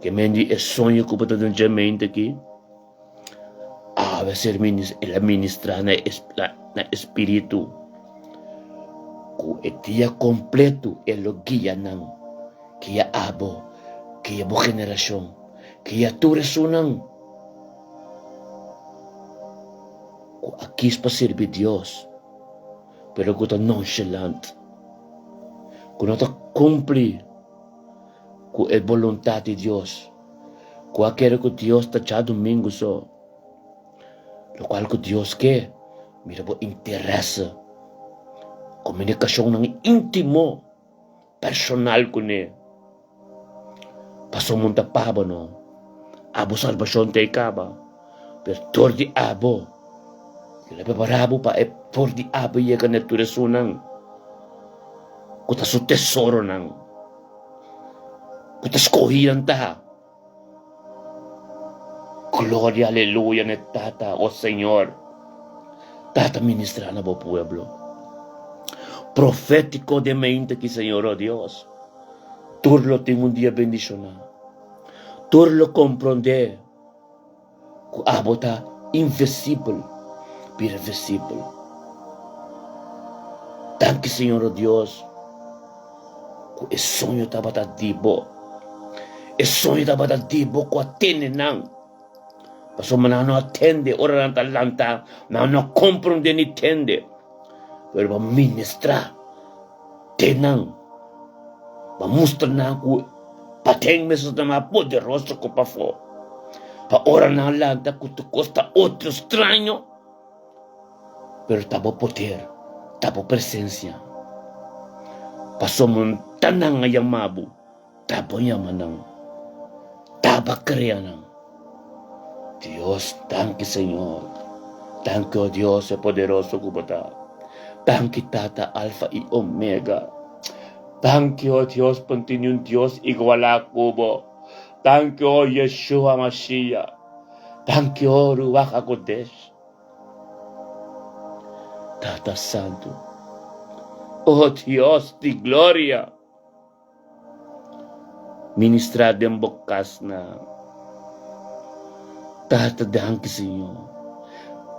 Que mendi é sonho que eu estou dando mente aqui. Vai ser ministrar na espírito. Que o dia completo ele guia não. Que é abo. Que é boa geração. Que é tua resonância. Aqui para servir Deus. Pero que está nonchalant. Que não está cumprir com a vontade de Deus. Que aquilo que Deus está já domingo só. Lo qual que Deus quer. Mira por interesse. Comunicação não íntimo. Personal com ele. Passou muita paba não. Abo salvação te acaba. Pero todo de abo. Ele preparado para por de abo e a natureza nang. Kuta su tesoro nang. Kuta escogidan ta. Glória, aleluia, ne tata, oh Senhor. Tata ministrar na bo pueblo. Profético de mente que Senhor, oh Deus. Turlo tem dia bendicionar. Turlo compreender. Que abo ta invisível. Irreversible. Danke, Senhor, oh Deus. Que o sonho estava dibo. O sonho estava dibo que atende não. Mas não atende, ora não talanta, não compreende nem entende. Pero para ministrar, tenang, para mostrar não que para ter mesmo também poderoso que para fora. Para ora não lanta que tu custa outro estranho. Pero tabo poder, tabo presença. Passou tanang ayang mabu, tabo yamanang, taba kriyanang. Dios, danke Senhor. Danke, oh Dios, é poderoso kubata. Danke, Tata, Alfa e Omega. Danke, oh Dios, continuum Dios igual a kubo. Danke, oh Yeshua Mashiach. Danke, oh Ruach HaKodesh. Tata Santo, oh Dios de glória, ministrado em bocas na. Tata, danke Senhor,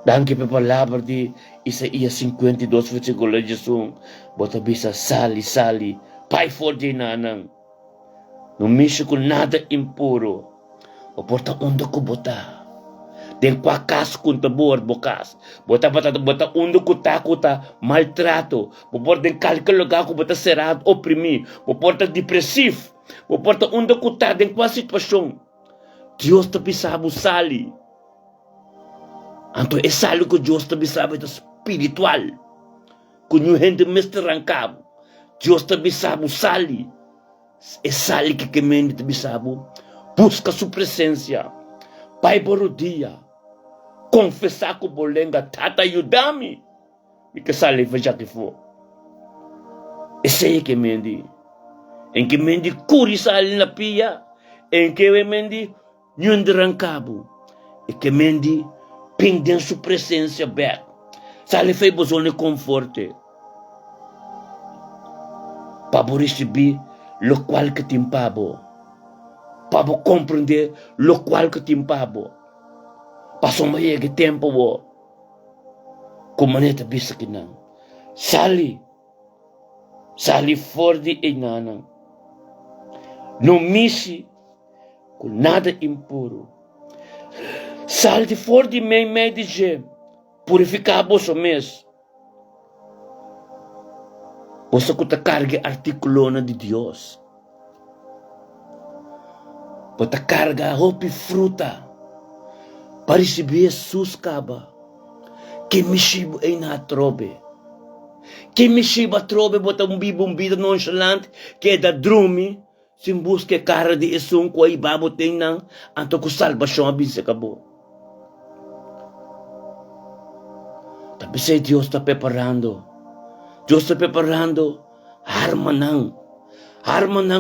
danke pela palavra de Isaías 52, versículo 1. Bota bisa sali, pai for de nanang, não mexe com nada impuro, o porta onde que botar. Den kwa kas kunta buor bokas. Bota undo kuta maltrato. Bota den cálculo gaku bota serado oprimido. Bota depressivo. Bota undo kuta den kwa situação. Deus te pisabo sali. Anto é sali que Deus te pisabo é espiritual. Kunyo gente mestre rancabo. Deus te pisabo sali. É sali que mente te pisabo. Busca sua presença. Pai por o dia. confessar com bolenga, tata ayudami. Mikasali faja kifo. Esse que mendi. Em que mendi curi sali na pia. Em que mendi nyundrang cabo. E que mendi pingden sua presença back. Sali fei bozone conforte. Para receber lo qual que timpabo. Para compreender lo qual que timpabo. Para somaye que tempo wo. Kumaneta bisa kinang. Sali fordi e nanang. No misi com nada impuro. Sali fordi me dice purificar vosso mes. Vosso que carga articulona de Deus. Você carga hopi fruta para receber Jesus caba. Que mishibo ay na trobe. Que mishiba trobe bota bumbida nonchalant que da drumi sim busque cara de esung ko ay babo tingnan anto ko salvasyon abise kabo. Tapi say Dios está preparando. Dios está preparando harmanang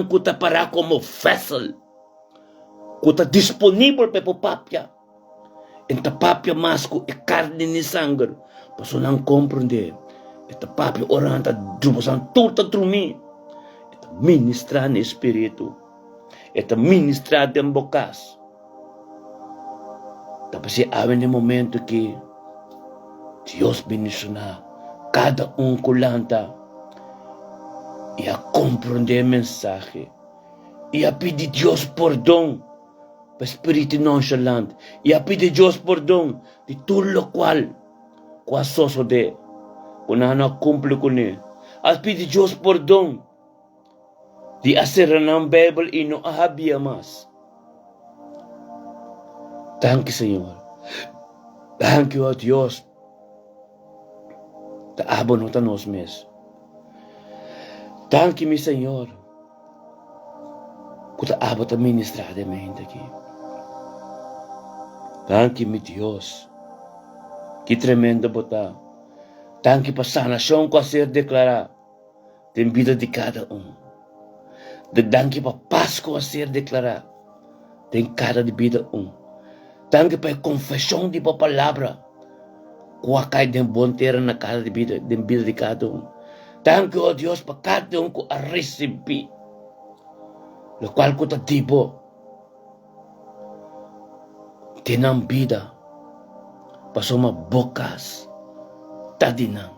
kuta para como vessel. Kuta disponível pe papia. Enta papia masco e carne ni sangue. Paso não compreender. Esta papia oranta drubosan tuta trumi. Esta ministra no espírito. Esta ministra de bocas. Tapi se há um momento que Deus beniciona cada culanta e a compreender mensagem e a pedir Deus perdão. Para espírito nonchalant. E a pedir Deus perdão de tudo o qual a soso de não cumpre com ele. A pedir Deus perdão de fazer na Bíblia e não havia mais. Thank you, Senhor. Thank you, Deus. Taabo no tanos mes. Thank you, mi Senhor. Kuta abo ta ministrar de mente aqui. Thank you, mi Dios. Que tremendo botar. Thank you para a sanação que a ser declarar. Tem vida de cada Thank you para a paz que a ser declarar. Tem cada de vida Thank you para a confissão de a palavra. Que a cai de bom terra na cada de vida de cada Thank you, oh Deus, para cada que a receber. Lo qual que está tipo. Tinang vida. Paso bocas. Tadinang.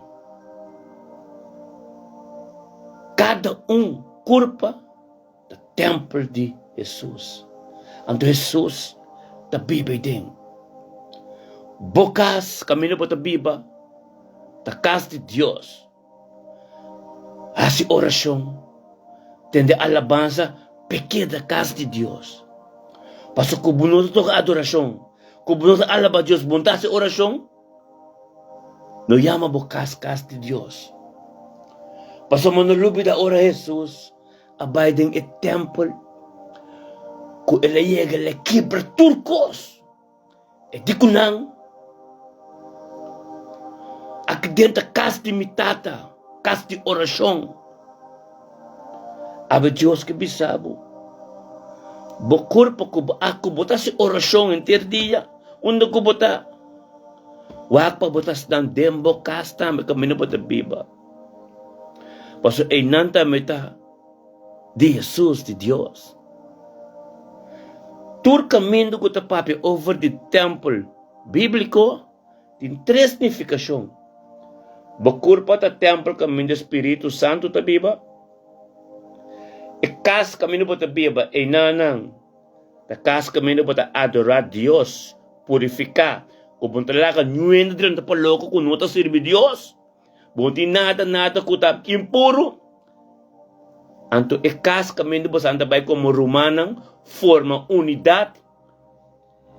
Cada curpa do templo de Jesus. Anto Jesus ta biba din. Bocas camino pa ta biba. Ta casa de Dios. Asi oração. Tende alabanza pequena casa de Deus. Paso kubunod to ka adoración. Kubunod alaba Dios bunta sa oración. No llama bukas de Dios. Paso manulubi da ora Jesus. Abiding et temple. Ku elayega le kibra turcos. E di kunang. Akidenta kas di mitata. Kas di oración. Aba Dios que bisabo. Bokor pa ko ako botas si orasyon enter dia. Undo ko bota. Wag pa botas ng dembo kasta may kamino pa biba. Paso ay nanta meta di Jesus di Dios. Tur caminho ko ta papi over the temple bíblico din tres significación. Bokor pa ta temple caminho do Espírito Santo ta biba. Ikas kami po ta biba ay nanang. Takas kami po ta adorar Dios. Purificar. Kung talaga nyuenda din ta paloko kung nuta sirvi Dios. Bunti nada ko ta impuro. Anto ikas kami po sa antabay como rumanang forma unidad.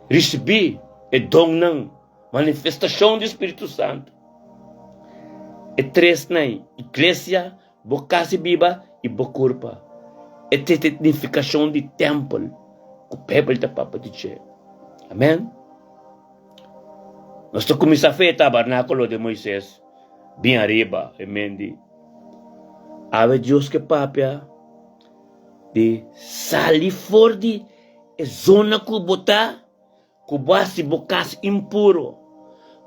Recebi e dong ng manifestasyon do Espírito Santo. E tres na iglesia, bocasi biba e bokurpa. E testificação de templo que o povo da Papa diz. Amém? Nuestro comienza fe tabernáculo de Moisés, bien arriba, emendi. Ave Dios que papia, de salir fora de zona que botar, que base bocas impuro,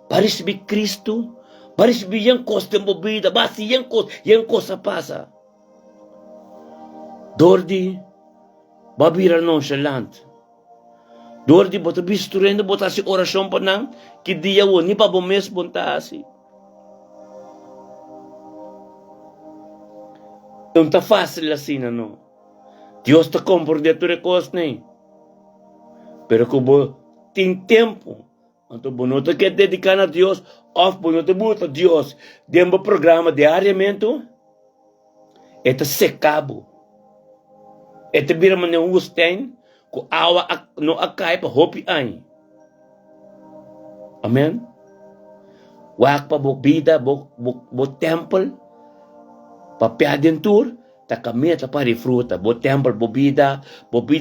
para receber Cristo, para receber yang costa movida, base yang costa passa. Dordi, babira nonchalant. Dordi, bota bisturendo, bota si oração para não, que dia o ni para bom mês bontasi. Não tá fácil assim, não. Deus te compreende recursos, nem. Pero como tem tempo, então não te quer dedicar a Deus, ou não te buta Deus, dentro do programa diariamente, é secabo. É vira uma neustém, com água não acai para hopi aí. Amém? Wak pa bo vida, bo templo, pa piadentur, ta cameta para fruta, bo temple, bo vida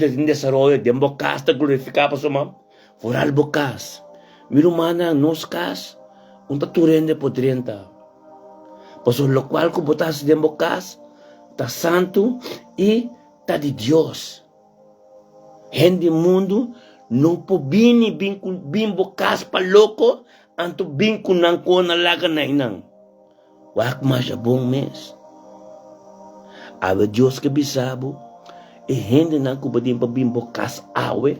em desarrollo, dembo casta glorificar para sua foral bo cas. Miro mana nos cas, ta turende po 30. Paso lo cual ko botas dembo cas, ta santo e ta de Dios. Hindi mundo não po bimbo cas pa loco, anto binku nang ko na laga na inang. Wak masya bong mes. Ave Dios que bisabo, e gente não cubadim para bimbo cas awe,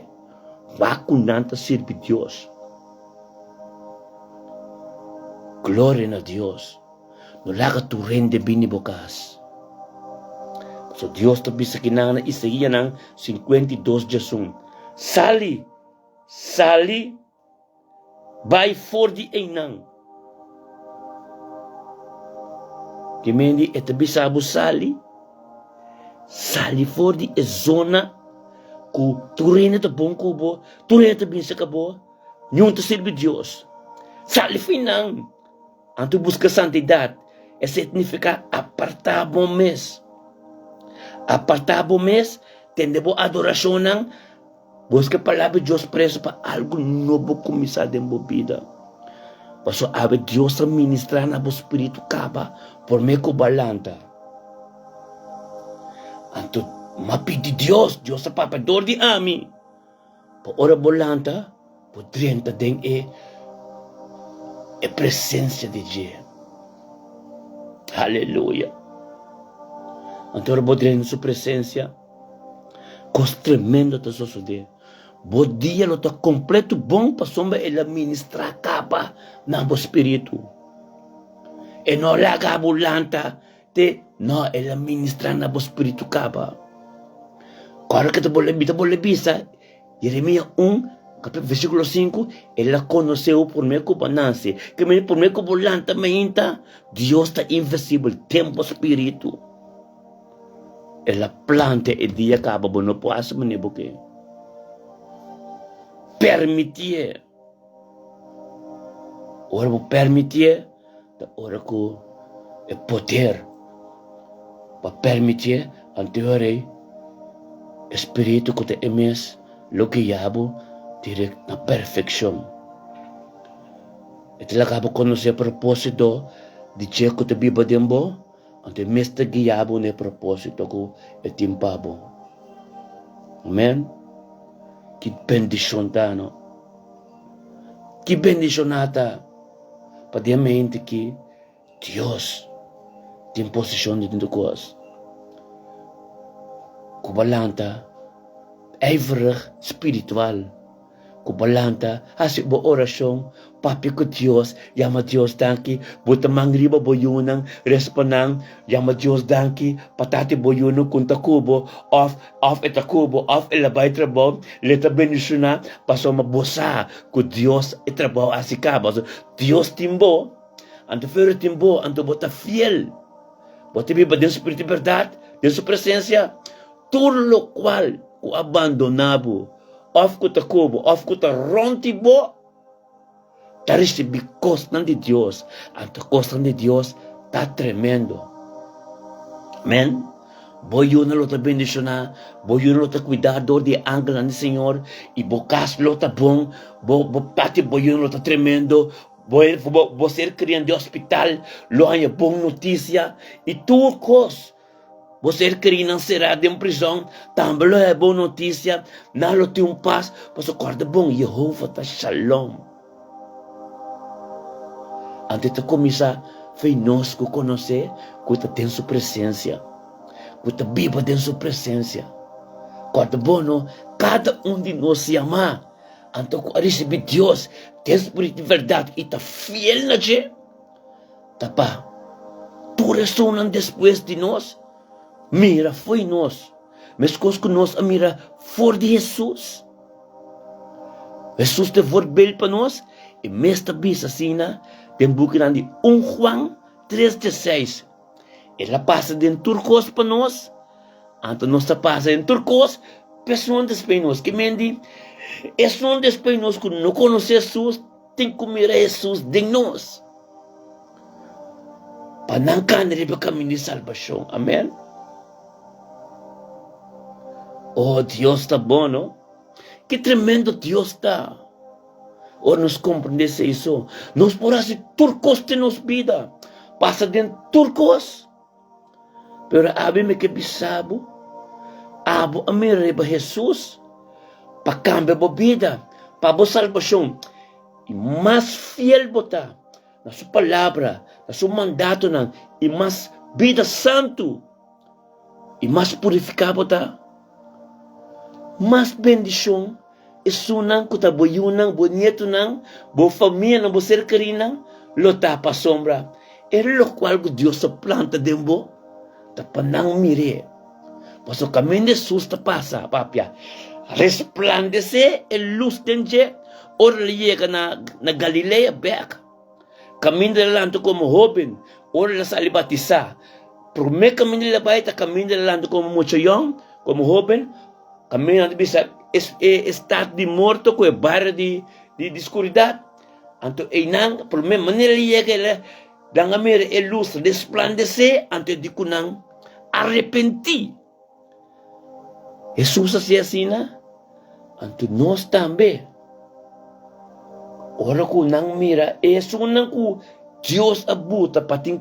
vacunanta sirve Dios. Glória a Deus. No laga tu rende bini bocas. So Dios te bisa kinana Isaías ng 52 jasum. Sali, by 40 einang. Kimendi et bisabo sali for di zona ku turene to bom kubo, turene to binsa kabo, nyung to sirve Dios. Sali finang, anto busca santidad, e significa apartado mes. Apartado mes, tendebo adoración ng, busca palabra Dios preso pa algo novo começar de vida. Paso ave Dios a ministrar na bo espírito kaba, por me ko balanta. Anto mapidi Dios sa papador di ami. Pa ora bolanta, po 30 den e presença de Deus. Aleluia. Anto ora bodrendo su presença, cos tremendo ta suceder. Bo dia lo ta completo bom pa sombra ela ministrar capa na bo espírito. E no laga bolanta, no, ela ministra na bo espírito capa. Claro que te boleh bisa. Jeremia 1, versículo 5, ela conheceu por meio que banance, que por meio que volanta meinta, Deus está invisível, tempo espírito. Ela planta e dia acaba, não pode manibo que. Permitir. Ora vou permitir, ora que é poder. Para permitir anterior espírito que te emes lo que yabo direct na perfeição. Ito lang kabo conhecer propósito de che que te biba dembo ante mesta guiabo ne propósito ko e timpabo. Amen. Que bendição tano. Que bendição nata. Para mente que Deus tem posição de dentro coas. Kubalanta, ijverig espiritual. Kubalanta, hasil bo orasyon, papi ko Diyos, yama Diyos danki, buta mangriba boyunang, responang, yama Diyos danki, patati boyunang kunta kubo, off etakubo, off elabay trabaho, leta bendisyona, paso mabusa, ku Diyos itrabaho asikaba. So, Diyos timbo, anto fero timbo, anto bota fiel, bota biba din espiritu verdad, din su presencia, todo lo cual ku abandonabo, of ku takubo, of ku tarontibo, tarisibi costan de Dios, ang costan de Dios, ta tremendo. Amen? Voy una lota bendicionar, voy una lota cuidador de ángel del Señor, y bocas lota bon, pati voy una lota tremendo, voy ser criando de hospital, lo hay bon noticia, y tu cos, vou ser criando será de prisão, também é boa notícia, não tem paz, mas acorda bom, Jehová tá shalom. Antes de começar, foi nós que conhecer, que tem sua presença. Que viva em sua presença. Quando bom, cada de nós se ama. Então, receber Deus, tem espírito de verdade e está fiel na gente. Tapa, tu ressonan depois de nós. Mira, foi nós. Mas coisas que nós mira for de Jesus. Jesus te voorbeeld para nós. E mesta bisa sina, tem boek de 1 Juan 3:6. Ela passa em turcos para nós. Então nós passa em turcos, pessoas despein nós. Que mendi, pessoas despein nós que não conhece Jesus, tem que mirar Jesus de nós. Para não cair no caminho de salvação. Amém? Oh, Deus está bom, não? Que tremendo Deus está. Ou nos compreendesse isso. Nós podemos ser turcos de nossa vida. Passa dentro turcos. Pero abe-me que bisabo. Abo a mireba Jesus. Para cambiar a vida. Para a salvação. E mais fiel botar. Na sua palavra. Na sua mandato. E mais vida santo. E mais purificar botar. Mais bendição. Isso não, que está boiunang, bonito nang, boa família, não, boa ser querida, lo tapa sombra. É lo qual que Deus se planta dentro, tapa não mire. Mas o caminho de Jesus está passa, papia. Resplandece a luz dentro, ora chega na Galileia, beca. Caminho de lanto como jovem, ora la sali batizar. Primeiro caminho de baita, caminho de lanto como mochayong, como jovem, caminho de bisa estado de morto com a barra de escuridão. Então, não, por mesma maneira, ele dá a mera luz resplandecer antes de kunang arrepentir. Jesus assim, então nós também. Ora kunang mira, isso não que Deus abuta para ter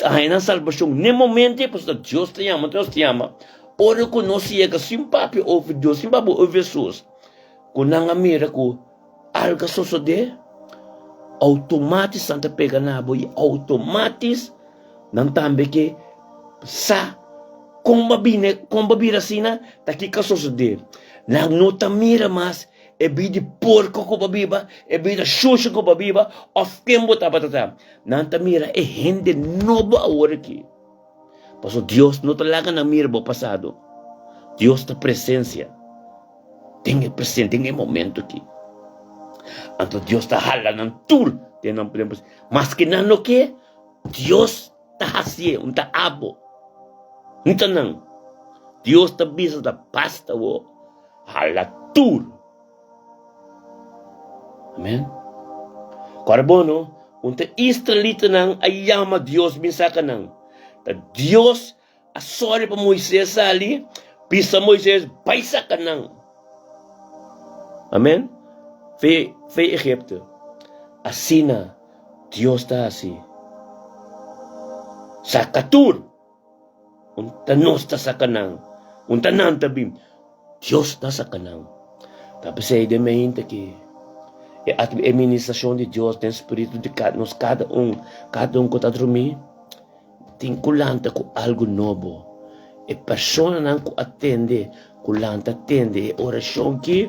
a salvação. Nem momento, porque Deus te ama, Deus te ama. Ora que nós chega sem papo ouve Deus, sem papo ouve Jesus. Quando a mira que algo sucede, automaticamente Santa pega na boa e automaticamente não também que sa como babira sina tá que sucede. Não nota mira mas é bide porco com babiba, é bide xuxa com babiba, of quem botar batata. Não tá mira é gente nova a hora aqui. Porque Deus não talaga na mira do passado. Deus está presença. Tem presente em momento aqui. Então Deus está halando tudo. Mas que não que Deus está assim, está abo. Então não. Deus está bisa da pasta o hala tudo. Amém? Carbono, unta israelita nang ayama Deus minsaka nang. Deus a sorry para Moisés ali, pisa Moisés, paisa ka nang. Amém? Fe Egipto. Assim na, Deus está assim. Sa katur, unta nos ta sa kanang, unta nan tabim, Deus está sa kanang. Tapos ay de mehinta ki, a administração de Deus, tem Espírito de cada que está dormindo, tinkulanta com algo novo. E persona não que atende, kulanta atende, e oração que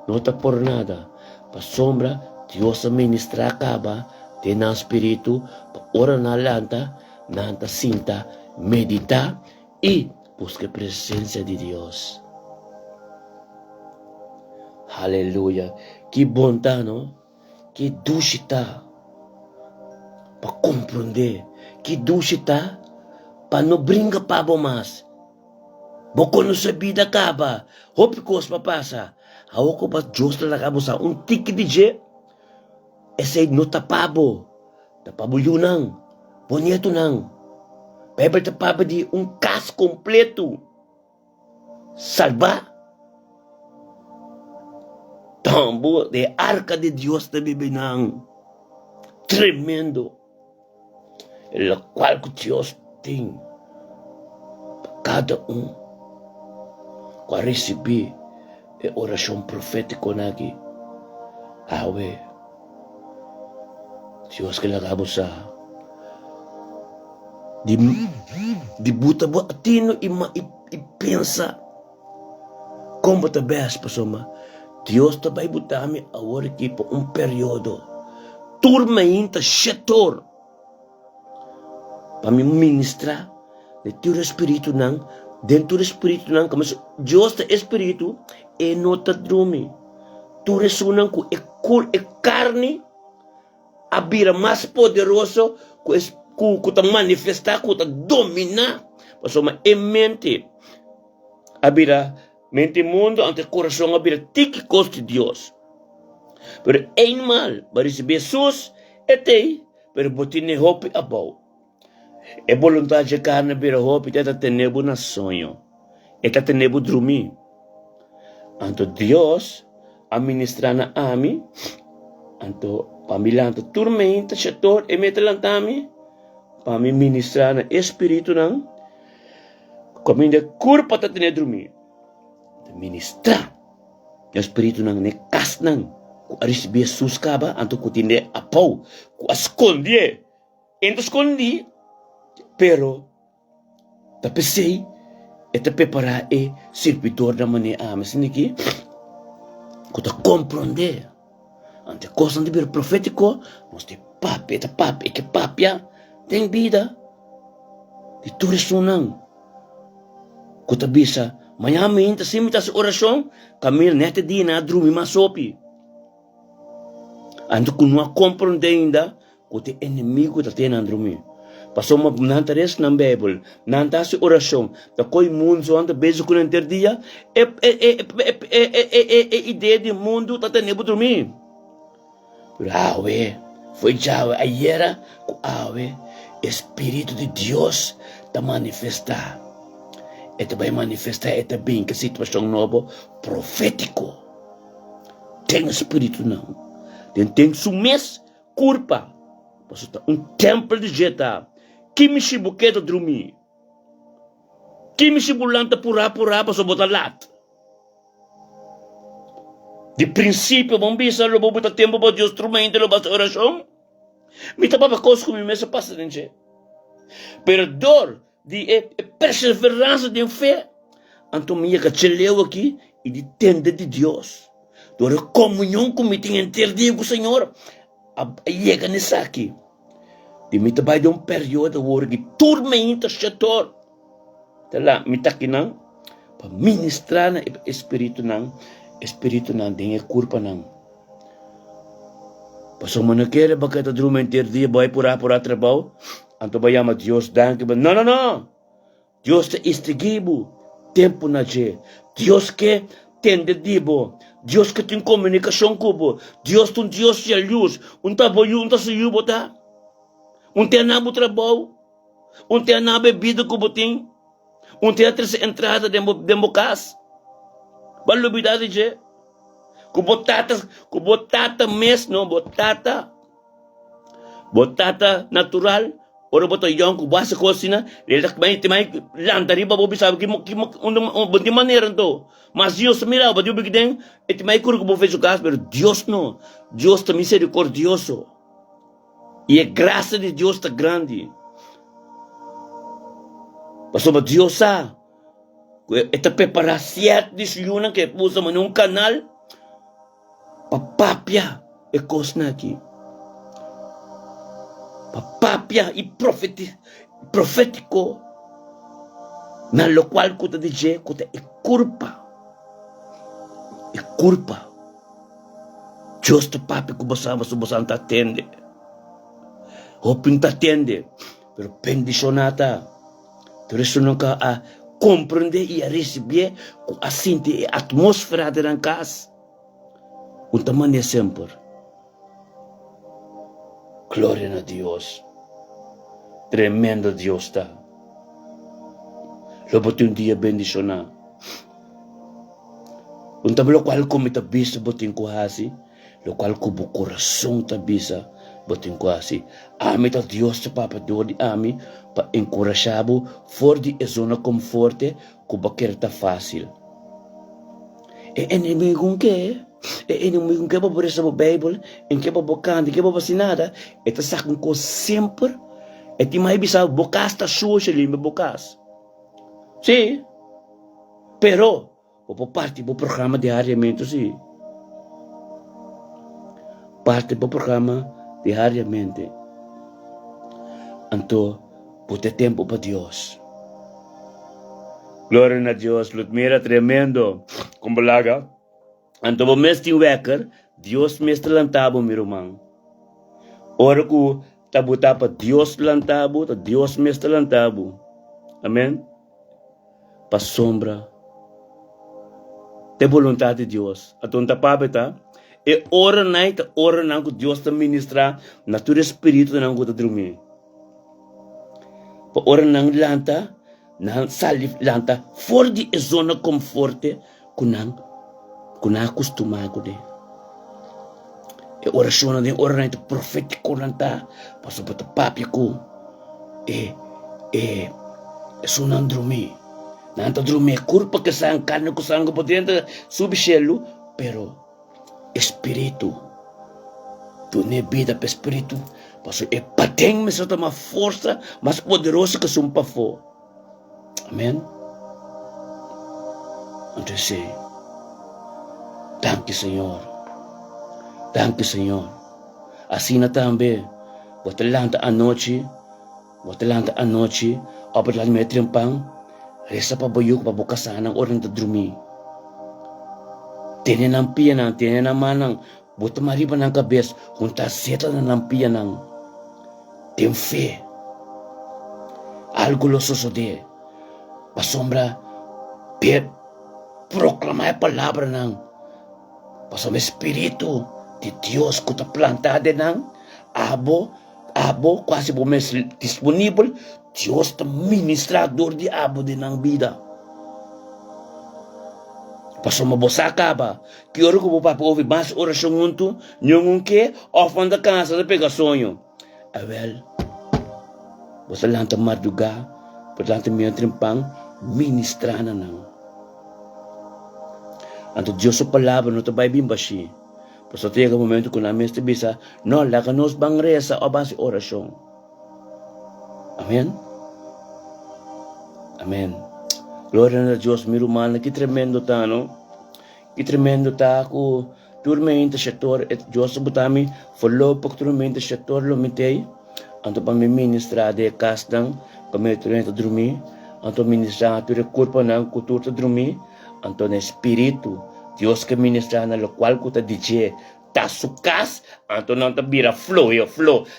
não está por nada. Para sombra, Deus administra acaba, tem na Espírito, para orar na lanta, nanta sinta, medita e busca a presença de Deus. Aleluia. Que bom tá, não? Que doce tá. Para compreender. Que doce tá. Para não brincar para mais. Boko no sa vida acaba. Hope ko sa papasa. Hawa ko ba Diyos na nakabo sa untik di je. Esay no tapabo. Tapabo yun nang. Bonyeto nang. Bible ta papa di caso completo. Salva. Tambo de arca de Dios na bibinang tremendo. El cual que Dios tem cada para receber a oração profética nagi. Awe. Dios que lagabo sa di buta bo atino i pensa como ta bes pasoma. Dios ta vai butami agora aqui por período turma inta setor para me ministrar de teu espírito não dentro do espírito não como Deus é espírito e nota drumi tu ressonan com é carne a vira mais poderoso que ta manifestar que ta dominar pasoma é mente a vira mente mundo ante coração a vira típicos de Deus pero é mal para receber Jesus é tei pero botine hope abau é vontade de carne vira hope é tenebo na sonho é tenebo dormir anto Deus administrar na ami anto pamilya anto turmenta setor e metelantami pami ministrar na espírito nang cominde curpa ta tene dormir ministrar o espírito nang ne kas nang ku aris Jesus kaba anto ku tinde apau ku esconde ento escondi pero tapi sei eta prepara e servidor da mane amas niki ku ta comprender ante coisa de ver profético nós te papi eta papi que papia tem vida de tudo isso não ku ta bisa Mayami ta simita sa orasyon, kami nete di na drumi masopi. Ando kunwa comprende ainda, kuti inimigo ta tena drumi. Paso nanta res ng Bible, nanta sa orasyon, ta koi mundo anta beso ko ng terdia, ideia de mundo ta tenebo drumi. Pero awe, foi jawe ayera, ku awe, Espírito de Deus ta manifestar. Ito vai manifestar esta bem que situação nova profético. Tem espírito não. Tem sumes culpa. Templo de jeta. Kimi shibuketo drumi. Kimi shibulanta pura para botar lat. De princípio, vamos ver se eu vou botar tempo para Deus instrumento para oração. Me tapa para coisa como mesa passa dentro. Pero dor de perseverança de fé. Então, minha cacheleu aqui e de tenda de Deus. Dora comunhão com me tem entendido com o Senhor. Chega nesse aqui. De me trabalhar de período onde turma inta setor. Tá lá, me tá aqui não. Para ministrar na espírito não tem culpa não. Pasal mana kira baka ta drum entendido vai por trabalho. Anto ba yama Dios danke ba? No. Dios te istigibo. Tempo na je. Dios que tende dibo. Dios que tem comunicação kubo. Dios tun Dios ya luz. Unta boyu unta suyu bota. Unta na bu trabalho. Unta na bebida kubo ting. Unta terça entrada de casa. Balubidade je. Kubotata mes no botata. Botata natural. Ora boto yang ku basa cocina, lelak mai timai lantari ba bobi sabe que de maneira então. Mas Deus mira, ba Deus bigden, et mai kur ku fez o caso, pero Deus não. Deus tá misericordioso. E a graça de Deus tá grande. Pastor ba Deus sa. Eta prepara siat de suyuna que puso num canal. Papapia e cosna aqui. Papapia e profético na lo qual kuta dice kuta e culpa justo papi ku basama subasanta tende hopin ta tende pero bendicionata tu resono ka a comprende e a receber ku a sente a atmosfera de rancas un tamanho sempre. Glória a Deus. Tremendo Deus está. Lo botin dia bendiciona. Unta lo qual como tabisa botin ko hasi, lo qual kubo coração tabisa botin ko hasi. Ami ta Dios ta papa do di ami pa encorajabo for di zona conforte kuba kerta fácil. E inimigo que inimigo que pa por essa Bible, em que pa bocando, que pa vacinada, eta sakon ko sempre, ti mai bisa bocas ta social me bocas. Sí, pero o parte do programa diariamente, sim. Parte do programa diariamente. Então, por ter tempo para Deus. Glória a Deus, Ludmira, tremendo. Como laga. Então, o mês de wecker, Deus me lantabo, meu irmão. Ora que tabuta para Deus lantabo, Deus me lantabo. Amém? Para sombra. De vontade de Deus. Então, tá pabeta. E ora não que Deus te ministra, na tua espírito não que te dormir. Pa ora não lanta, não salif lanta, fora de zona conforte, que não acostumado de. E oração de ora não profético lanta, passo para papico. Isso não dormir. Não dormir, culpa que sang carne que sangue podendo subselo, pero espírito, tu ne vida para espírito, passo é pateng me sota uma força mais poderosa que sumpa fo. Amém. Então sim, danke Senhor, assim na também, bota lanta a noite, abra lá me trimpang, resa pa boyuk pa bukasan ang orang ta dormir. Tenen ang piyanang, tenen ang manang, buta mariba ng kabes, hunta seta na ng piyanang. Ten fe. Algo lo sucede. Pasombra, proclamar a palavra ng pasombra espiritu de Dios que ta plantado ng abo, quase bom disponível, Dios ta ministrador de abo de ng vida. Paso mabosaka ba? Que hora que o papo ouve mais oração junto, nenhum que ofan da casa de pegar sonho. Well, você lanta madrugar, portanto me trimpang ministrar na não. Anto Deus a palavra não te vai bem baixi. Paso chega o momento que na mesa bisa, não lá que nos bang reza a base oração. Amém. Amém. Glória a Deus, meu irmão, que tremendo tá, não? Que tremendo tá, que turmenta setor, Deus botami, falou para turmenta setor, lo mitei, anto para me ministrar de castan, para me turmenta dormir, anto ministrar, tu recurpa na cultura dormir, anto na espírito, Deus que ministrar na lo qual que ta DJ, ta sukas, anto não ta bira flow,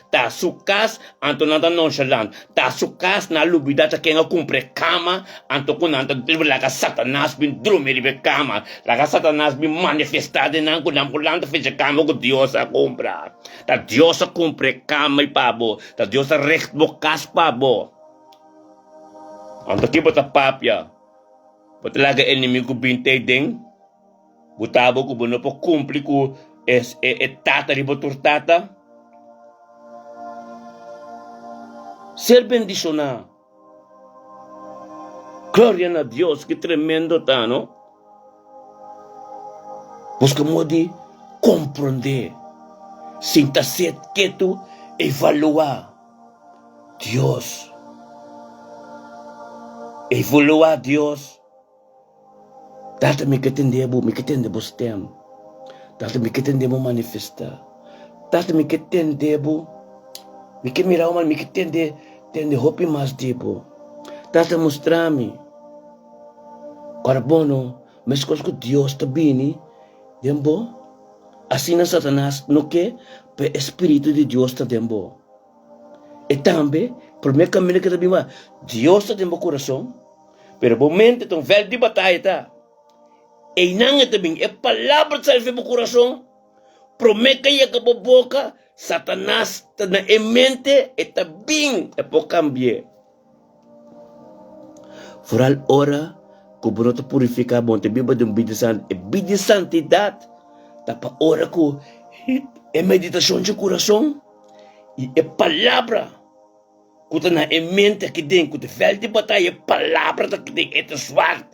ta sukas, anto não ta nonchalant, ta sukas na lubida ta kenga cumpre cama, anto kunanta laga Satanás bin drumir be cama, laga Satanás bin manifestado nan kunamkulanta fecha cama que Deus a compra, ta Deus a cumpre cama e pabo, ta Deus a recht bokas pabo, anto kibo ta papia, patlaga inimigo bintay ding, butabo ko bono po cumpri ko tata ribotur tata. Ser bendicionado. Gloria a Dios, que tremendo tá, no? Buscamos de compreender, sinta ser quieto, evaluar Deus. Evaluar Deus. Tata me que entender bos tem. Tata me que entender manifestar. Tata me que entender me que mirar mal me que entender hope mais tipo. Tata mostrar-me. Carbono, mas coisa que Deus está bem, dembo. Assim na Satanás no que o Espírito de Deus está dembo. E também, por meio caminho que está bem, Deus está dembo coração. Pero momento tão velho de batalha tá. E não é também, é palavra de salve no coração. Promete que a boca, Satanás está na mente, e está bem, é por cambiar. Foral ora, kubo no te purifica, bon te biba de bidi santidad, tapa ora ko, e meditação de coração, e palavra, kuta na mente aqui dentro, kuta fel de batalha, palavra aqui dentro, é swart,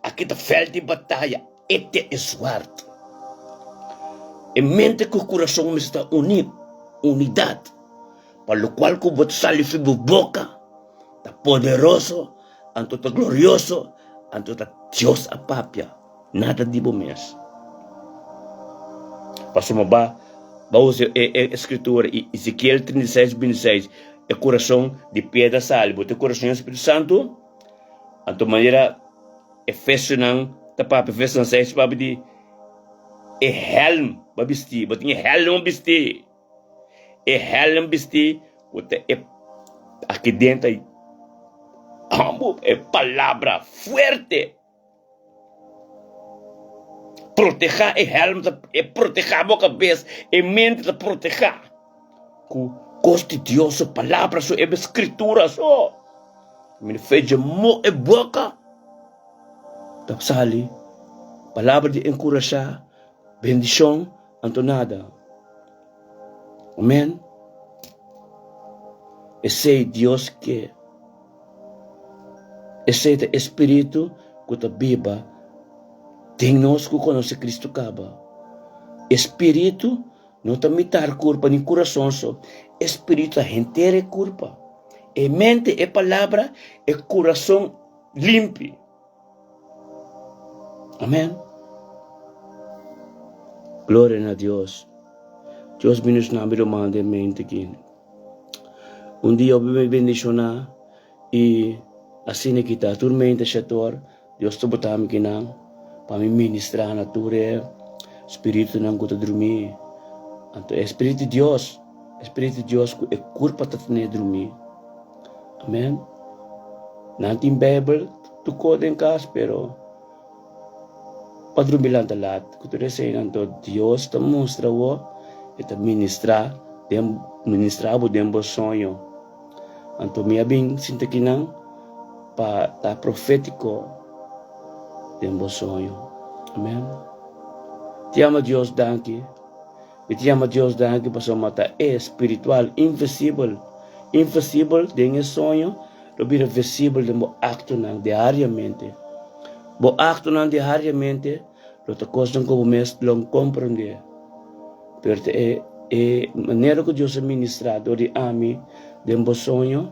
aqui tá fel de batalha, é swart. E mente que o coração está unido, unidade, para o qual que você sai de boca, tá poderoso, anto tá glorioso, anto tá Deus a papia, nada de bom mesmo. Passou uma usar a escritura, Ezequiel 36, 26, é coração de pedra salvo, tem coração do Espírito Santo, anto maneira, Efésios não, tá papia, Efésios 6, papia de helm, babisти, вот не helm bisti, helm bisti, вот aqui dentro é palavra forte, proteger helm, proteger a boca cabeça, mente proteger, com coste de Deus, palavra, só escritura, só, me fez de boca, tá sali, palavra de encorajar. Bendição, antonada. Amém? Esse Deus que esse Espírito que está viva tem nós que conhece Cristo caba. Espírito não está mitar culpa nem coração só. Espírito a gente é culpa. E mente é palavra, é coração limpo. Amém? Glória a Deus. Deus me nos nome do mande mente aqui. Dia eu me bendicionar e assim que está turmente setor, Deus te botar me kinang para me ministrar na ture espírito não que dormir. Então espírito de Deus que é culpa tá ne dormir. Amém. Nanti Bible tu kodeng kas pero padrumilan talat, kuto rese nanto Dios te mostra wo, eta ministra bo dembo sonho. Anto mi abing sinta kinang pa ta profético dembo sonho. Amen. Te amo Dios danke. Te amo Dios danke pa so mata espiritual, invisible den sonho, lo bira visível dembo acto nang diariamente. Bo acto nan diariamente, lo te costan como mes long comprender. Pero maneira que Deus é ministrado de ami, de um sonho,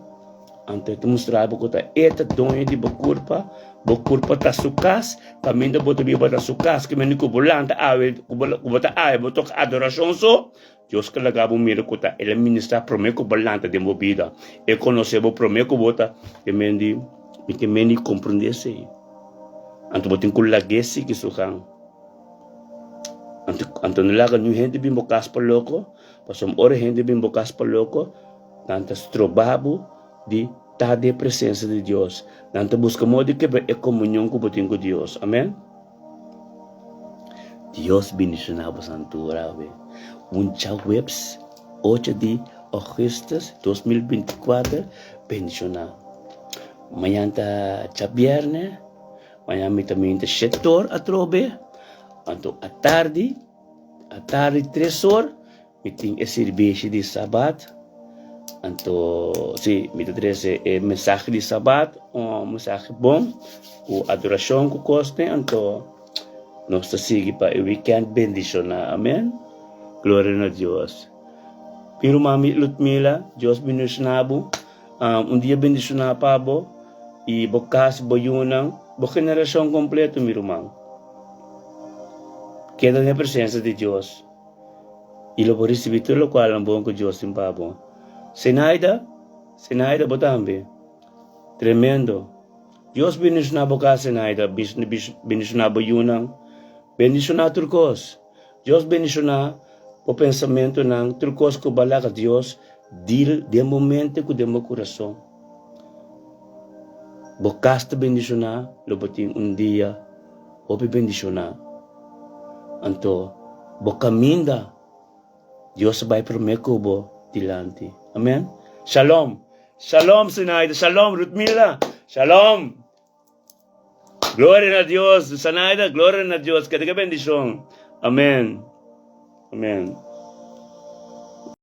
ante te mostrar que ta eta donha de boculpa ta sukas, também da bota biba ta sukas, que meni kubulanta awe, kubata awe, botok adoração so, Deus que lagabo mira que ta ele ministra promete kubulanta de mobida, e conhecer bo promete kubota, que meni compreender se. Anto botin kulagesi kisukang. Anto nilaga new gente bim bokas pa loko, pasom ore gente bim bokas pa loko, tantas trabalho de estar de presença de Deus. Tanto busca modo de quebrar a comunhão com o Deus. Amém? Deus bendicionava santura. Uncha webs 8 de agosto 2024 bendicionar. Amanhã tá viernes. Amanhã também tem setor a trobe. Então, à tarde 3 horas, tem a serviço de sábado. Então, sim, me traz mensagem de sábado, mensagem bom, com adoração que custa. Então, nós seguimos para o weekend bendicionar. Amém? Glória a Deus. Pero mami Lutmila, Deus bendicionado. Dia bendicionado para bo, e bokas boyunang, bo generação completa, meu irmão. Queda na presença de Deus. E lo por receber tudo o qual é bom que Deus tem para bom. Senaida botambe. Tremendo. Deus bendicionar bokas Senaida, bendicionar boyunang, bendicionar turcos. Deus bendicionar o pensamento ng turcos ko bala ka Deus, dil de momento ko de meu coração. Bokas te bendicionar, lo botin dia, opi bendicionar. Anto, bocaminda, Deus vai prometer bo dilante. Amen? Shalom. Shalom, Sinaida. Shalom, Rutmila. Shalom. Gloria a Dios. Sanaida, gloria a Dios. Que tenga bendición. Amén. Amén.